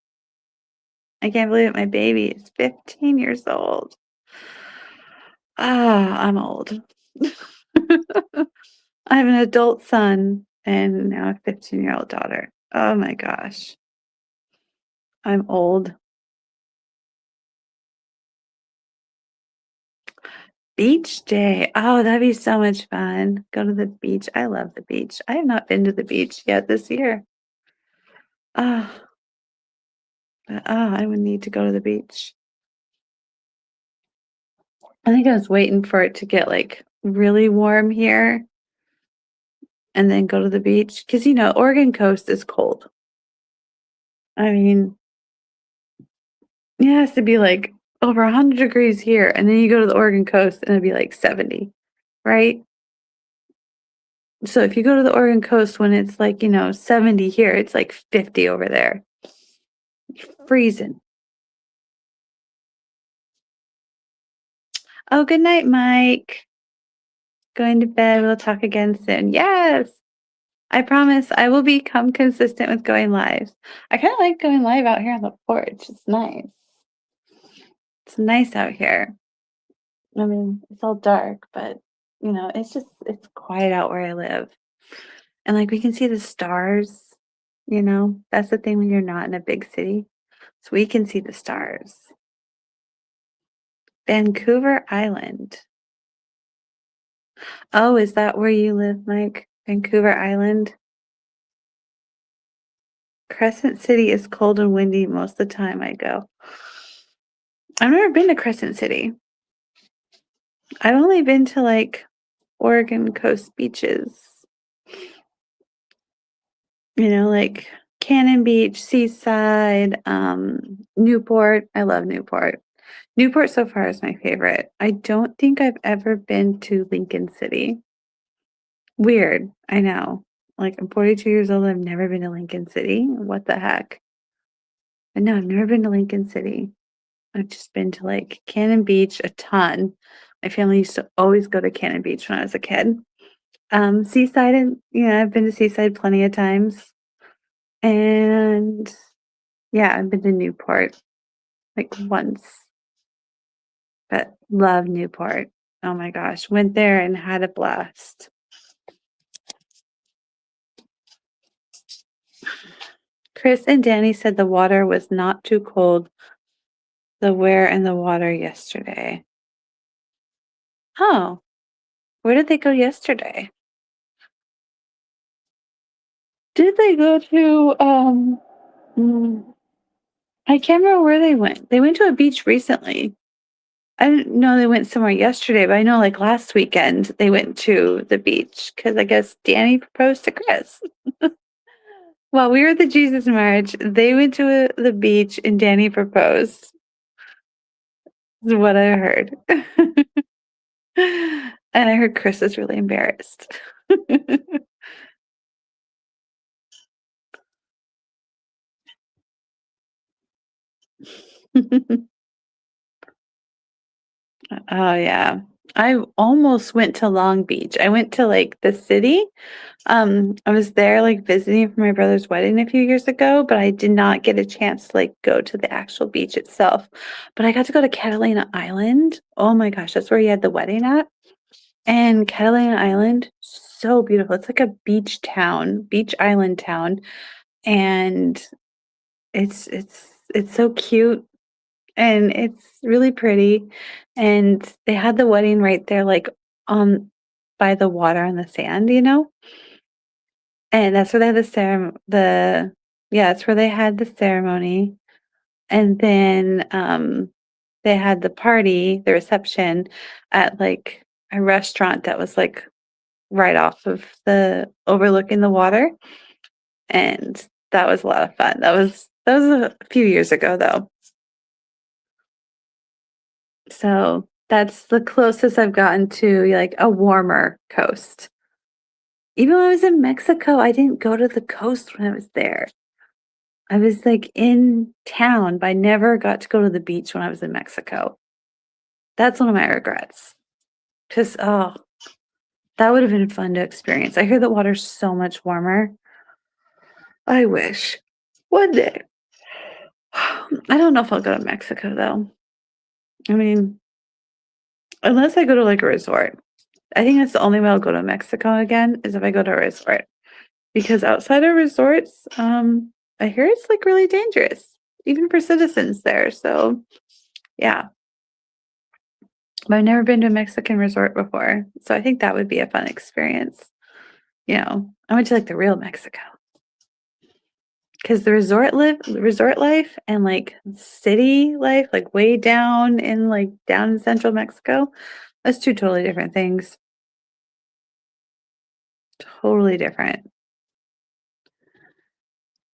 Speaker 1: I can't believe it. My baby is 15 years old. I'm old. I have an adult son and now a 15-year-old daughter. Oh my gosh. I'm old. Beach day. Oh, that'd be so much fun. Go to the beach. I love the beach. I have not been to the beach yet this year. Oh, I would need to go to the beach. I think I was waiting for it to get like really warm here and then go to the beach because Oregon coast is cold. I mean, it has to be like over 100 degrees here, and then you go to the Oregon coast and it'd be like 70, right? So if you go to the Oregon coast when it's like, 70 here, it's like 50 over there. Freezing. Oh, good night, Mike. Going to bed. We'll talk again soon. Yes, I promise I will become consistent with going live. I kind of like going live out here on the porch. It's nice. It's nice out here. I mean, it's all dark, but it's quiet out where I live. And like we can see the stars, That's the thing when you're not in a big city. So we can see the stars. Vancouver Island. Oh, is that where you live, Mike? Vancouver Island? Crescent City is cold and windy most of the time I go. I've never been to Crescent City. I've only been to like Oregon coast beaches. Like Cannon Beach, Seaside, Newport. I love Newport. Newport so far is my favorite. I don't think I've ever been to Lincoln City. Weird, I know. Like I'm 42 years old, I've never been to Lincoln City. What the heck? But no, I've never been to Lincoln City. I've just been to like Cannon Beach a ton. My family used to always go to Cannon Beach when I was a kid. Seaside, and I've been to Seaside plenty of times. And yeah, I've been to Newport like once, but love Newport. Oh my gosh, went there and had a blast. Chris and Danny said the water was not too cold. The wear in the water yesterday. Oh, where did they go yesterday? Did they go to, mm, I can't remember where they went. They went to a beach recently. I didn't know they went somewhere yesterday, but I know like last weekend they went to the beach because I guess Danny proposed to Chris. While we were at the Jesus March, they went to the beach and Danny proposed, is what I heard. And I heard Chris is really embarrassed. Oh, yeah. I almost went to Long Beach. I went to, like, the city. I was there, like, visiting for my brother's wedding a few years ago, but I did not get a chance to, like, go to the actual beach itself. But I got to go to Catalina Island. Oh my gosh, that's where he had the wedding at. And Catalina Island, so beautiful. It's like a beach town, beach island town, and it's so cute. And it's really pretty, and they had the wedding right there, like, on by the water and the sand, you know? And that's where they had the yeah, that's where they had the ceremony, and then, they had the party, the reception at, like, a restaurant that was, like, right off of the overlooking the water, and that was a lot of fun. That was a few years ago, though. So, that's the closest I've gotten to, like, a warmer coast. Even when I was in Mexico, I didn't go to the coast when I was there. I was, like, in town, but I never got to go to the beach when I was in Mexico. That's one of my regrets. 'Cause, oh, that would've been fun to experience. I hear the water's so much warmer. I wish. One day. I don't know if I'll go to Mexico, though. I mean, unless I go to, like, a resort. I think that's the only way I'll go to Mexico again is if I go to a resort. Because outside of resorts, I hear it's, like, really dangerous, even for citizens there, so, yeah. But I've never been to a Mexican resort before, so I think that would be a fun experience, you know? I went to, like, the real Mexico, because the resort life and, like, city life, like, way down in, like, down in central Mexico, that's 2 totally different things. Totally different.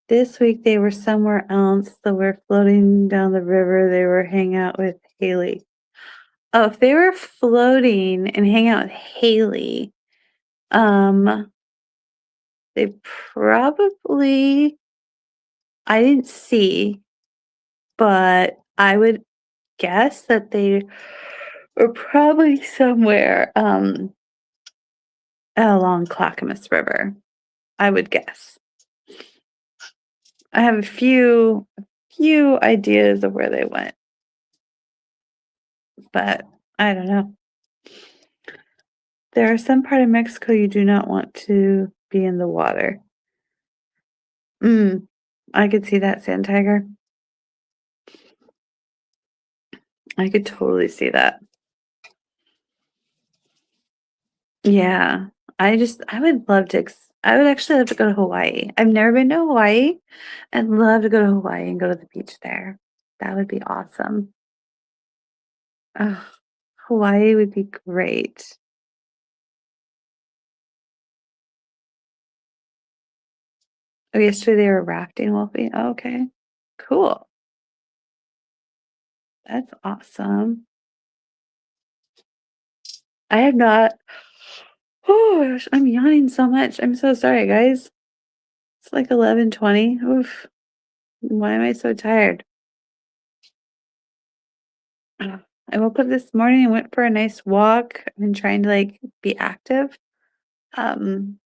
Speaker 1: This week, they were somewhere else, they were floating down the river, they were hanging out with Haley. Oh, if they were floating and hanging out with Haley, um, they probably I didn't see, but I would guess that they were probably somewhere, along Clackamas River, I would guess. I have a few ideas of where they went, but I don't know. There are some part of Mexico you do not want to be in the water. Mm, I could see that, sand tiger. I could totally see that. Yeah. I would love to I would actually love to go to Hawaii. I've never been to Hawaii. I'd love to go to Hawaii and go to the beach there. That would be awesome. Ugh, Hawaii would be great. Oh, yesterday they were rafting, Wolfie. Oh, okay. Cool. That's awesome. I have not oh gosh, I'm yawning so much. I'm so sorry, guys. It's like 11:20. Oof. Why am I so tired? Ugh. I woke up this morning and went for a nice walk. I've been trying to like be active. Um,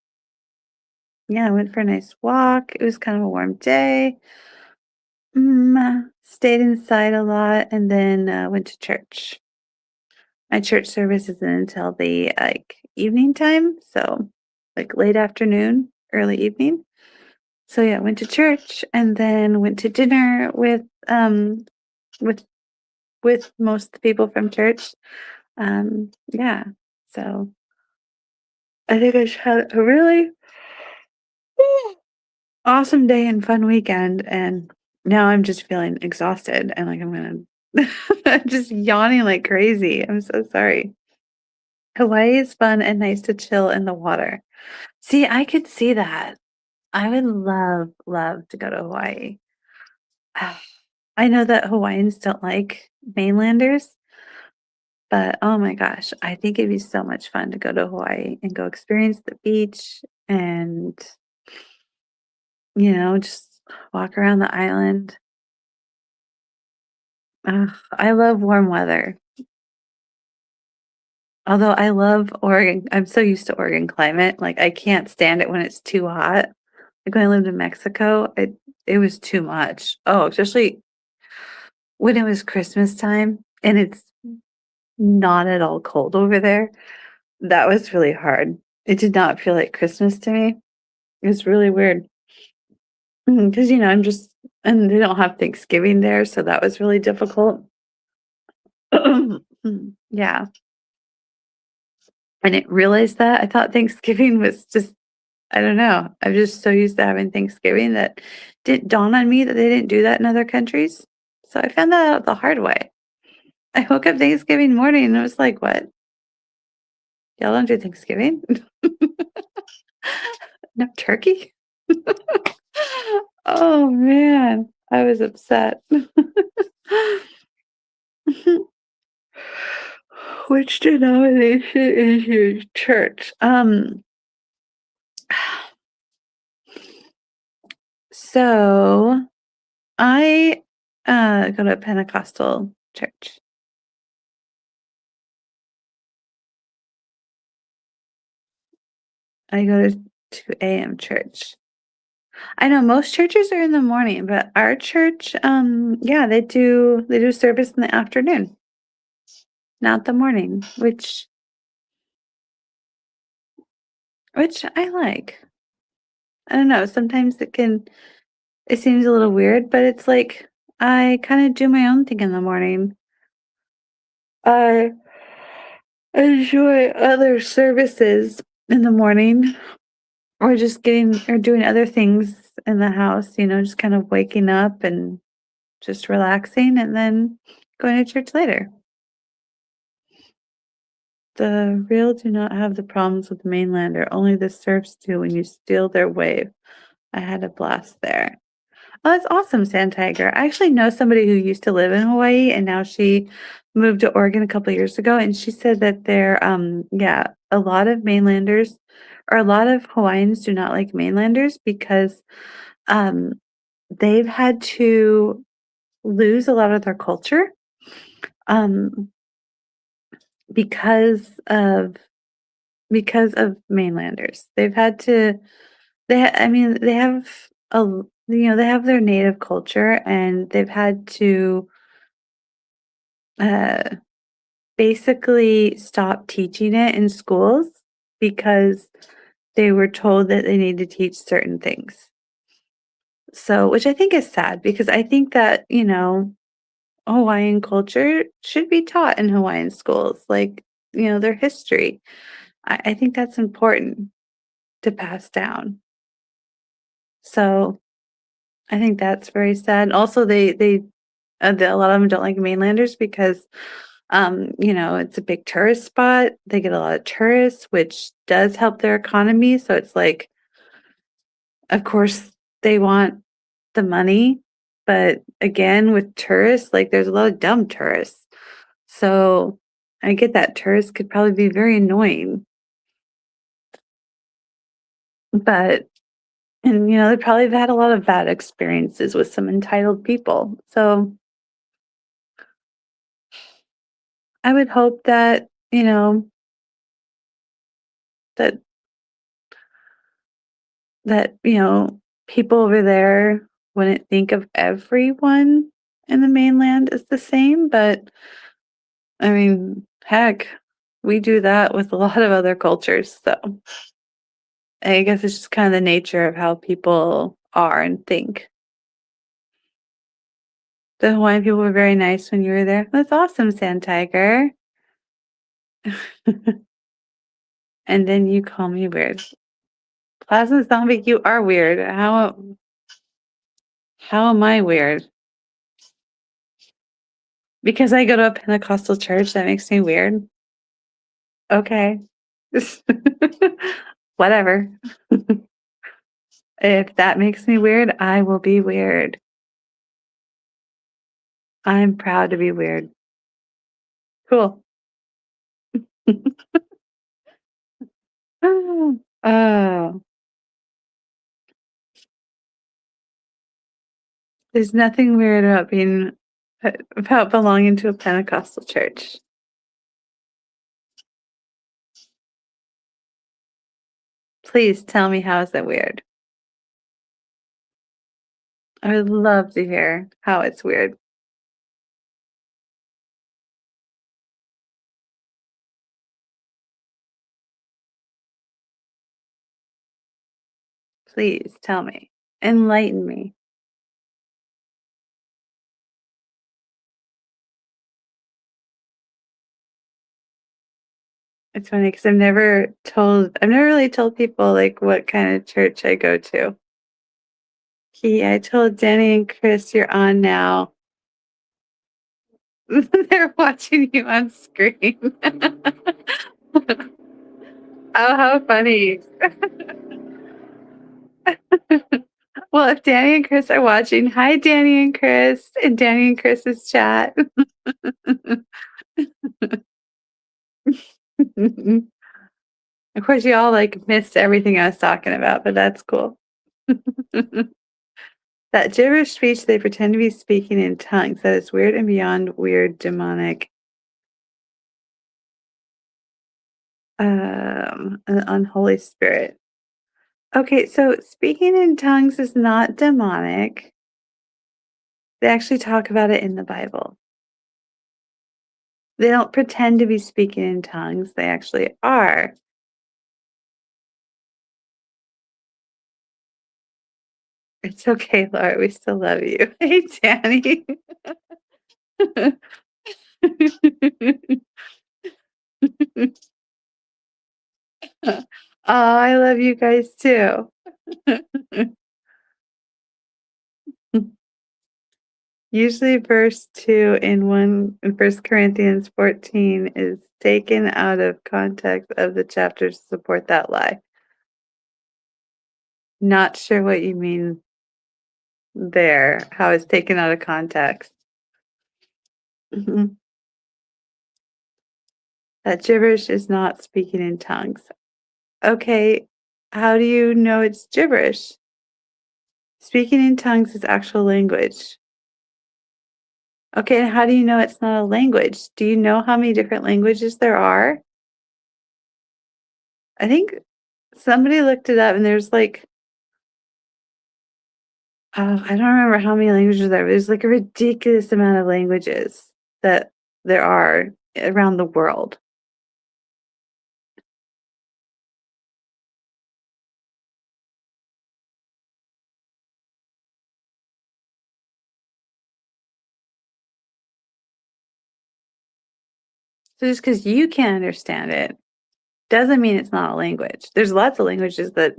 Speaker 1: yeah, I went for a nice walk. It was kind of a warm day. Stayed inside a lot and then went to church. My church service isn't until the like evening time, so like late afternoon, early evening. So yeah, went to church and then went to dinner with with most of the people from church. Yeah. So I think I just had a really awesome day and fun weekend, and now I'm just feeling exhausted and like I'm gonna I'm just yawning like crazy. I'm so sorry. Hawaii is fun and nice to chill in the water. See, I could see that. I would love, love to go to Hawaii. Ah, I know that Hawaiians don't like mainlanders, but oh my gosh, I think it'd be so much fun to go to Hawaii and go experience the beach and, just walk around the island. Ugh, I love warm weather. Although I love Oregon. I'm so used to Oregon climate. Like I can't stand it when it's too hot. Like when I lived in Mexico, it was too much. Oh, especially when it was Christmas time and it's not at all cold over there. That was really hard. It did not feel like Christmas to me. It was really weird. Because, I'm just and they don't have Thanksgiving there, so that was really difficult. Yeah, I didn't realize that. I thought Thanksgiving was just I don't know. I'm just so used to having Thanksgiving that didn't dawn on me that they didn't do that in other countries. So I found that out the hard way. I woke up Thanksgiving morning and I was like, "What? Y'all don't do Thanksgiving? No turkey?" Oh, man. I was upset. Which denomination is your church? So I, go to a Pentecostal church. I go to AM church. I know most churches are in the morning, but our church, yeah, they do service in the afternoon, not the morning, which I like. I don't know, sometimes it seems a little weird, but it's like I kinda do my own thing in the morning. I enjoy other services in the morning or just getting or doing other things in the house, just kind of waking up and just relaxing and then going to church later. The real do not have the problems with the mainlander, only the serfs do when you steal their wave. I had a blast there. Oh, that's awesome, Sand Tiger. I actually know somebody who used to live in Hawaii and now she moved to Oregon a couple years ago, and she said that yeah, a lot of mainlanders or a lot of Hawaiians do not like mainlanders because um, they've had to lose a lot of their culture um, because of mainlanders. They've had to I mean, they have they have their native culture and they've had to uh, basically stop teaching it in schools because they were told that they need to teach certain things. So, which I think is sad because I think that, Hawaiian culture should be taught in Hawaiian schools, like, their history. I think that's important to pass down. So I think that's very sad. Also, a lot of them don't like mainlanders because, it's a big tourist spot. They get a lot of tourists, which does help their economy. So it's like, of course, they want the money, but again, with tourists, like there's a lot of dumb tourists. So I get that tourists could probably be very annoying, but they probably have had a lot of bad experiences with some entitled people. So I would hope that, that people over there wouldn't think of everyone in the mainland as the same, but I mean, heck, we do that with a lot of other cultures. So I guess it's just kind of the nature of how people are and think. The Hawaiian people were very nice when you were there. That's awesome, Sand Tiger. And then you call me weird. Plasma Zombie, you are weird. How am I weird? Because I go to a Pentecostal church, that makes me weird. Okay. Whatever. If that makes me weird, I will be weird. I'm proud to be weird. Cool. Oh, there's nothing weird about about belonging to a Pentecostal church. Please tell me, how is that weird? I would love to hear how it's weird. Please tell me. Enlighten me. It's funny because I've never really told people like what kind of church I go to. I told Danny and Chris you're on now. They're watching you on screen. Oh, how funny. Well, if Danny and Chris are watching, hi Danny and Chris in Danny and Chris's chat. Of course, you all like missed everything I was talking about, but that's cool. That gibberish speech they pretend to be speaking in tongues, that is weird and beyond weird, demonic. An unholy spirit. Okay, so speaking in tongues is not demonic. They actually talk about it in the Bible. They don't pretend to be speaking in tongues, they actually are. It's okay, Laura, we still love you. Hey, Danny. Oh, I love you guys too. Usually verse 2 in 1 Corinthians 14 is taken out of context of the chapter to support that lie. Not sure what you mean there, how it's taken out of context. Mhm. That gibberish is not speaking in tongues. Okay, how do you know it's gibberish? Speaking in tongues is actual language. Okay, and how do you know it's not a language? Do you know how many different languages there are? I think somebody looked it up and there's like, I don't remember how many languages there are. There's like a ridiculous amount of languages that there are around the world. So just because you can't understand it doesn't mean it's not a language. There's lots of languages that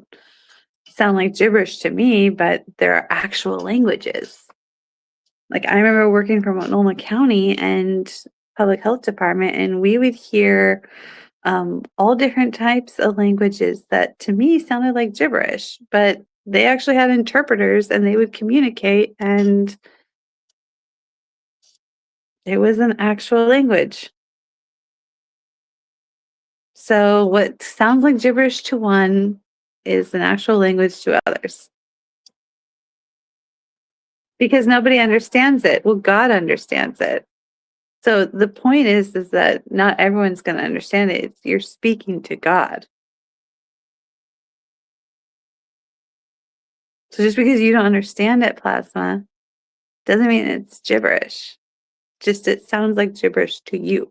Speaker 1: sound like gibberish to me, but there are actual languages. Like I remember working for Multnomah County and public health department, and we would hear all different types of languages that to me sounded like gibberish, but they actually had interpreters and they would communicate, and it was an actual language. So what sounds like gibberish to one is an actual language to others because nobody understands it. Well, God understands it. So the point is that not everyone's going to understand it. You're speaking to God. So just because you don't understand it, Plasma, doesn't mean it's gibberish. Just it sounds like gibberish to you.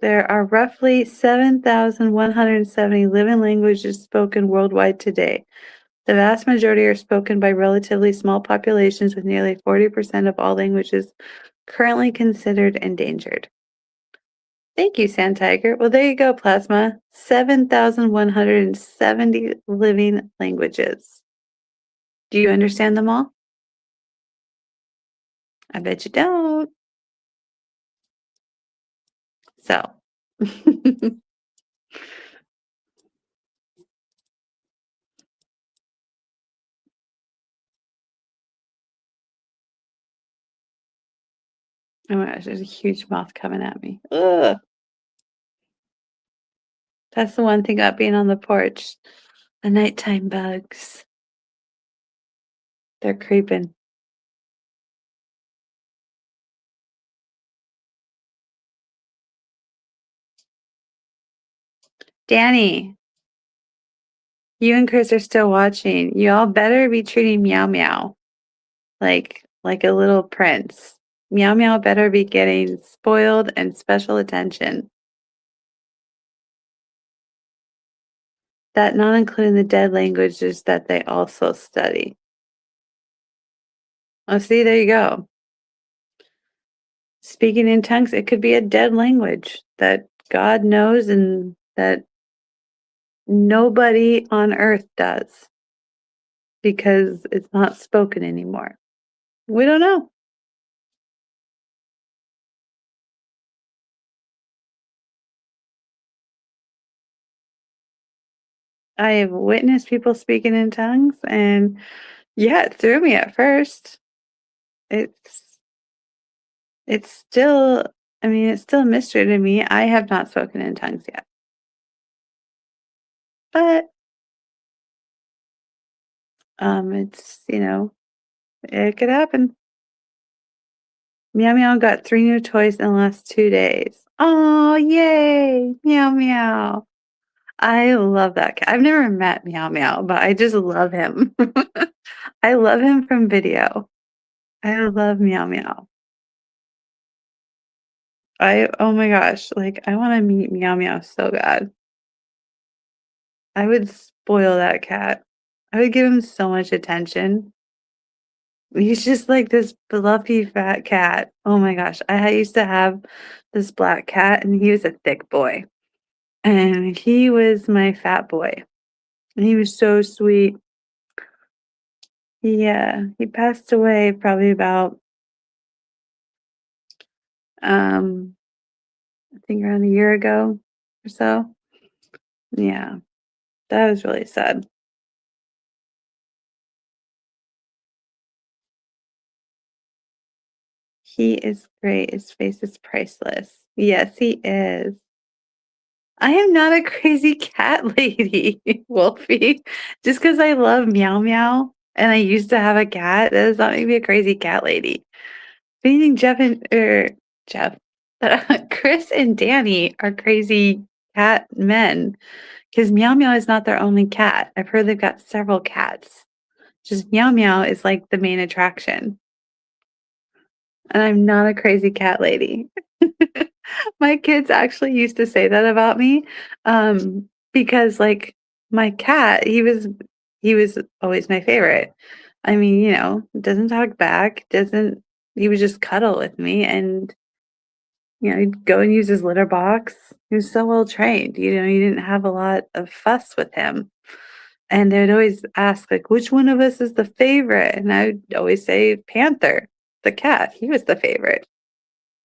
Speaker 1: There are roughly 7,170 living languages spoken worldwide today. The vast majority are spoken by relatively small populations, with nearly 40% of all languages currently considered endangered. Thank you, Sand Tiger. Well, there you go, Plasma. 7,170 living languages. Do you understand them all? I bet you don't. So. Oh my gosh, there's a huge moth coming at me. Ugh. That's the one thing about being on the porch. The nighttime bugs. They're creeping. Danny, you and Chris are still watching. You all better be treating Meow Meow like a little prince. Meow Meow better be getting spoiled and special attention. That not including the dead languages that they also study. Oh, see, there you go. Speaking in tongues, it could be a dead language that God knows and that nobody on earth does because it's not spoken anymore. We don't know. I have witnessed people speaking in tongues, and yeah, it threw me at first. It's still, I mean, it's still a mystery to me. I have not spoken in tongues yet. But it's, it could happen. Meow Meow got 3 new toys in the last 2 days. Oh, yay! Meow Meow. I love that cat. I've never met Meow Meow, but I just love him. I love him from video. I love Meow Meow. Oh my gosh, like, I wanna meet Meow Meow so bad. I would spoil that cat. I would give him so much attention. He's just like this fluffy fat cat. Oh my gosh, I used to have this black cat, and he was a thick boy, and he was my fat boy, and he was so sweet. He passed away probably about, um, I think around a year ago or so. Yeah, that was really sad. He is great. His face is priceless. Yes, he is. I am not a crazy cat lady, Wolfie. Just because I love Meow Meow and I used to have a cat, that does not make me a crazy cat lady. If anything, Jeff, Chris and Danny are crazy cat men because Meow Meow is not their only cat. I've heard they've got several cats. Just Meow Meow is like the main attraction. And I'm not a crazy cat lady. My kids actually used to say that about me, because, like, my cat, he was always my favorite. I mean, doesn't talk back, doesn't he would just cuddle with me and, he'd go and use his litter box. He was so well trained, you didn't have a lot of fuss with him. And they'd always ask, like, "Which one of us is the favorite?" And I would always say Panther, the cat. He was the favorite,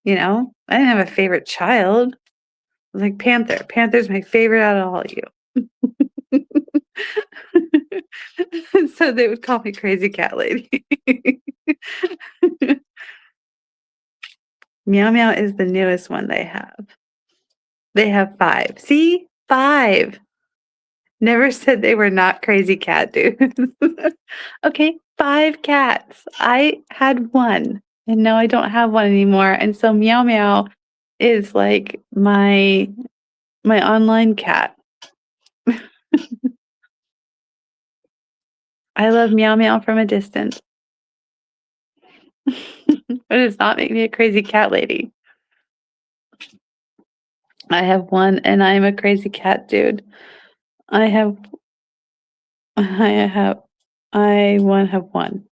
Speaker 1: I didn't have a favorite child. I was like, "Panther. Panther's my favorite out of all of you." So they would call me crazy cat lady. Meow Meow is the newest one they have. They have 5. See? 5. Never said they were not crazy cat dudes. Okay, 5 cats. I had 1, and now I don't have 1 anymore, and so Meow Meow is like my online cat. I love Meow Meow from a distance. But it does not make me a crazy cat lady. I have one, and I'm a crazy cat dude. I have I have have one.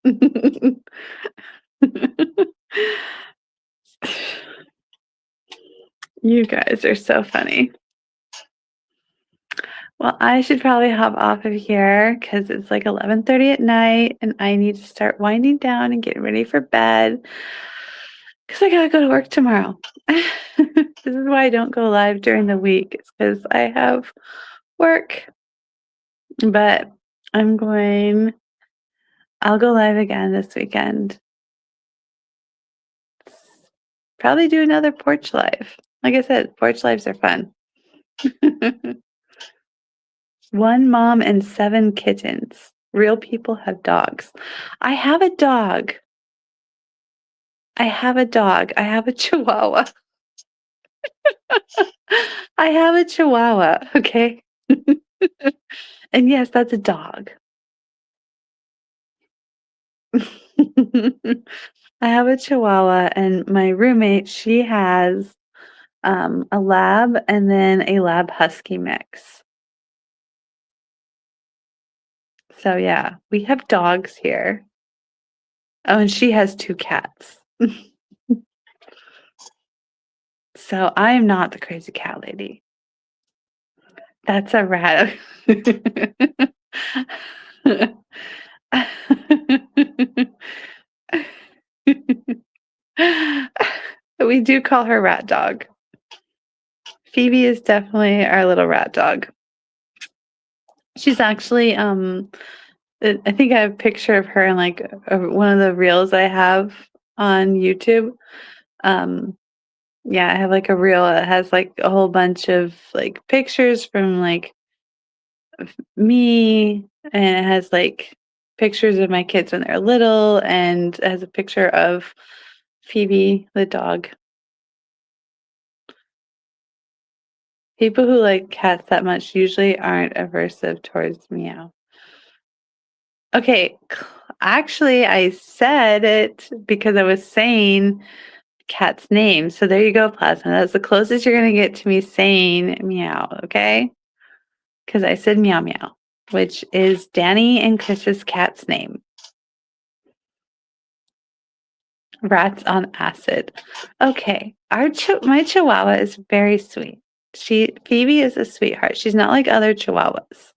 Speaker 1: You guys are so funny. Well, I should probably hop off of here because it's like 11:30 at night, and I need to start winding down and getting ready for bed because I gotta go to work tomorrow. This is why I don't go live during the week. It's because I have work, but I'll go live again this weekend. Probably do another porch live. Like I said, porch lives are fun. One mom and 7 kittens. Real people have dogs. I have a dog. I have a dog. I have a chihuahua. I have a chihuahua, okay? And yes, that's a dog. I have a chihuahua, and my roommate, she has a lab and then a lab husky mix. So yeah, we have dogs here. Oh, and she has 2 cats. So I am not the crazy cat lady. That's a rat. We do call her Rat Dog. Phoebe is definitely our little rat dog. She's actually, I think I have a picture of her in like one of the reels I have on YouTube. Um, yeah, I have like a reel that has like a whole bunch of like pictures from like me, and it has like pictures of my kids when they're little, and it has a picture of Phoebe the dog. People who like cats that much usually aren't aversive towards meow. Okay, actually, I said it because I was saying cat's name. So there you go, Plasma. That's the closest you're going to get to me saying meow, okay? Because I said meow meow, which is Danny and Chris's cat's name. Rats on acid. Okay, my Chihuahua is very sweet. Phoebe is a sweetheart. She's not like other Chihuahuas.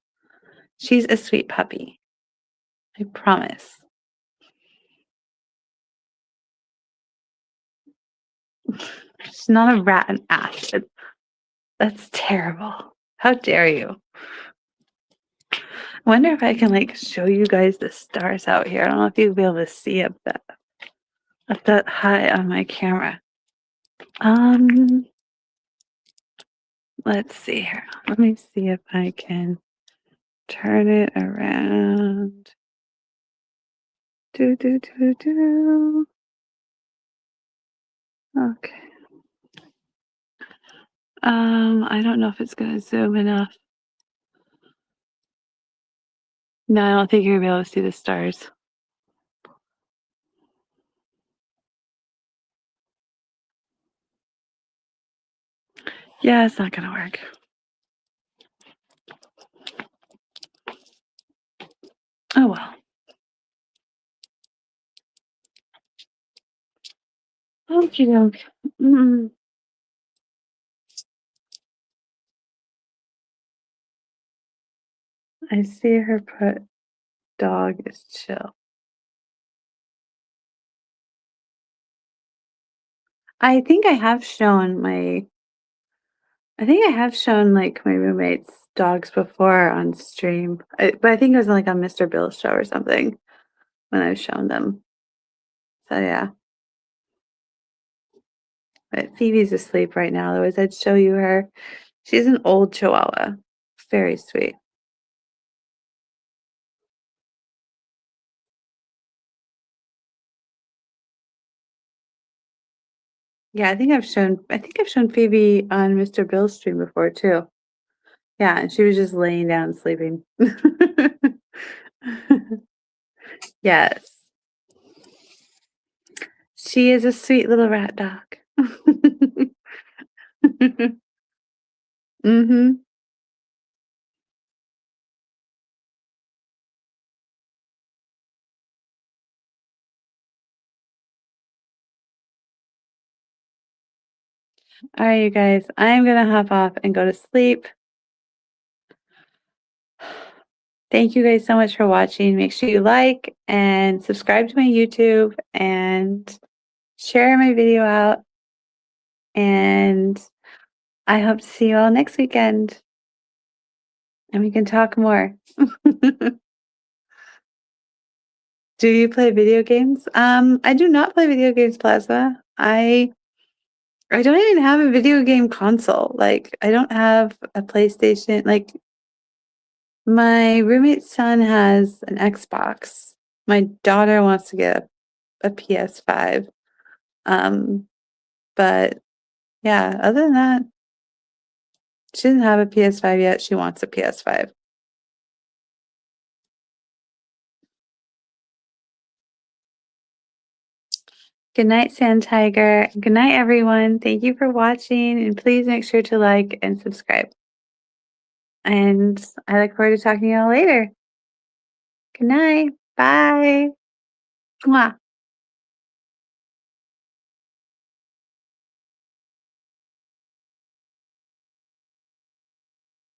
Speaker 1: She's a sweet puppy. I promise. She's not a rat on acid. That's terrible. How dare you? I wonder if I can like show you guys the stars out here. I don't know if you'll be able to see up that high on my camera. Um, let's see here. Let me see if I can turn it around. Do do do do. Okay. I don't know if it's gonna zoom enough. No, I don't think you're gonna be able to see the stars. Yeah, it's not gonna work. Oh well. Okie doke. I see her put dog is chill. I think I have shown like my roommate's dogs before on stream. But I think it was like on Mr. Bill's show or something when I've shown them. So yeah. But Phoebe's asleep right now. Otherwise, I'd show you her. She's an old Chihuahua. Very sweet. Yeah, I think I've shown Phoebe on Mr. Bill's stream before too. Yeah, and she was just laying down sleeping. Yes. She is a sweet little rat dog. Mhm. Alright, you guys, I'm gonna hop off and go to sleep. Thank you guys so much for watching. Make sure you like and subscribe to my YouTube and share my video out, and I hope to see you all next weekend, and we can talk more. Do you play video games? I do not play video games, Plasma. I don't even have a video game console. Like, I don't have a PlayStation. Like, my roommate's son has an Xbox. My daughter wants to get a PS5. Um, but yeah, other than that, she doesn't have a PS5 yet. She wants a PS5. Good night, Sand Tiger. Good night, everyone. Thank you for watching, and please make sure to like and subscribe. And I look forward to talking to you all later. Good night. Bye. Mwah.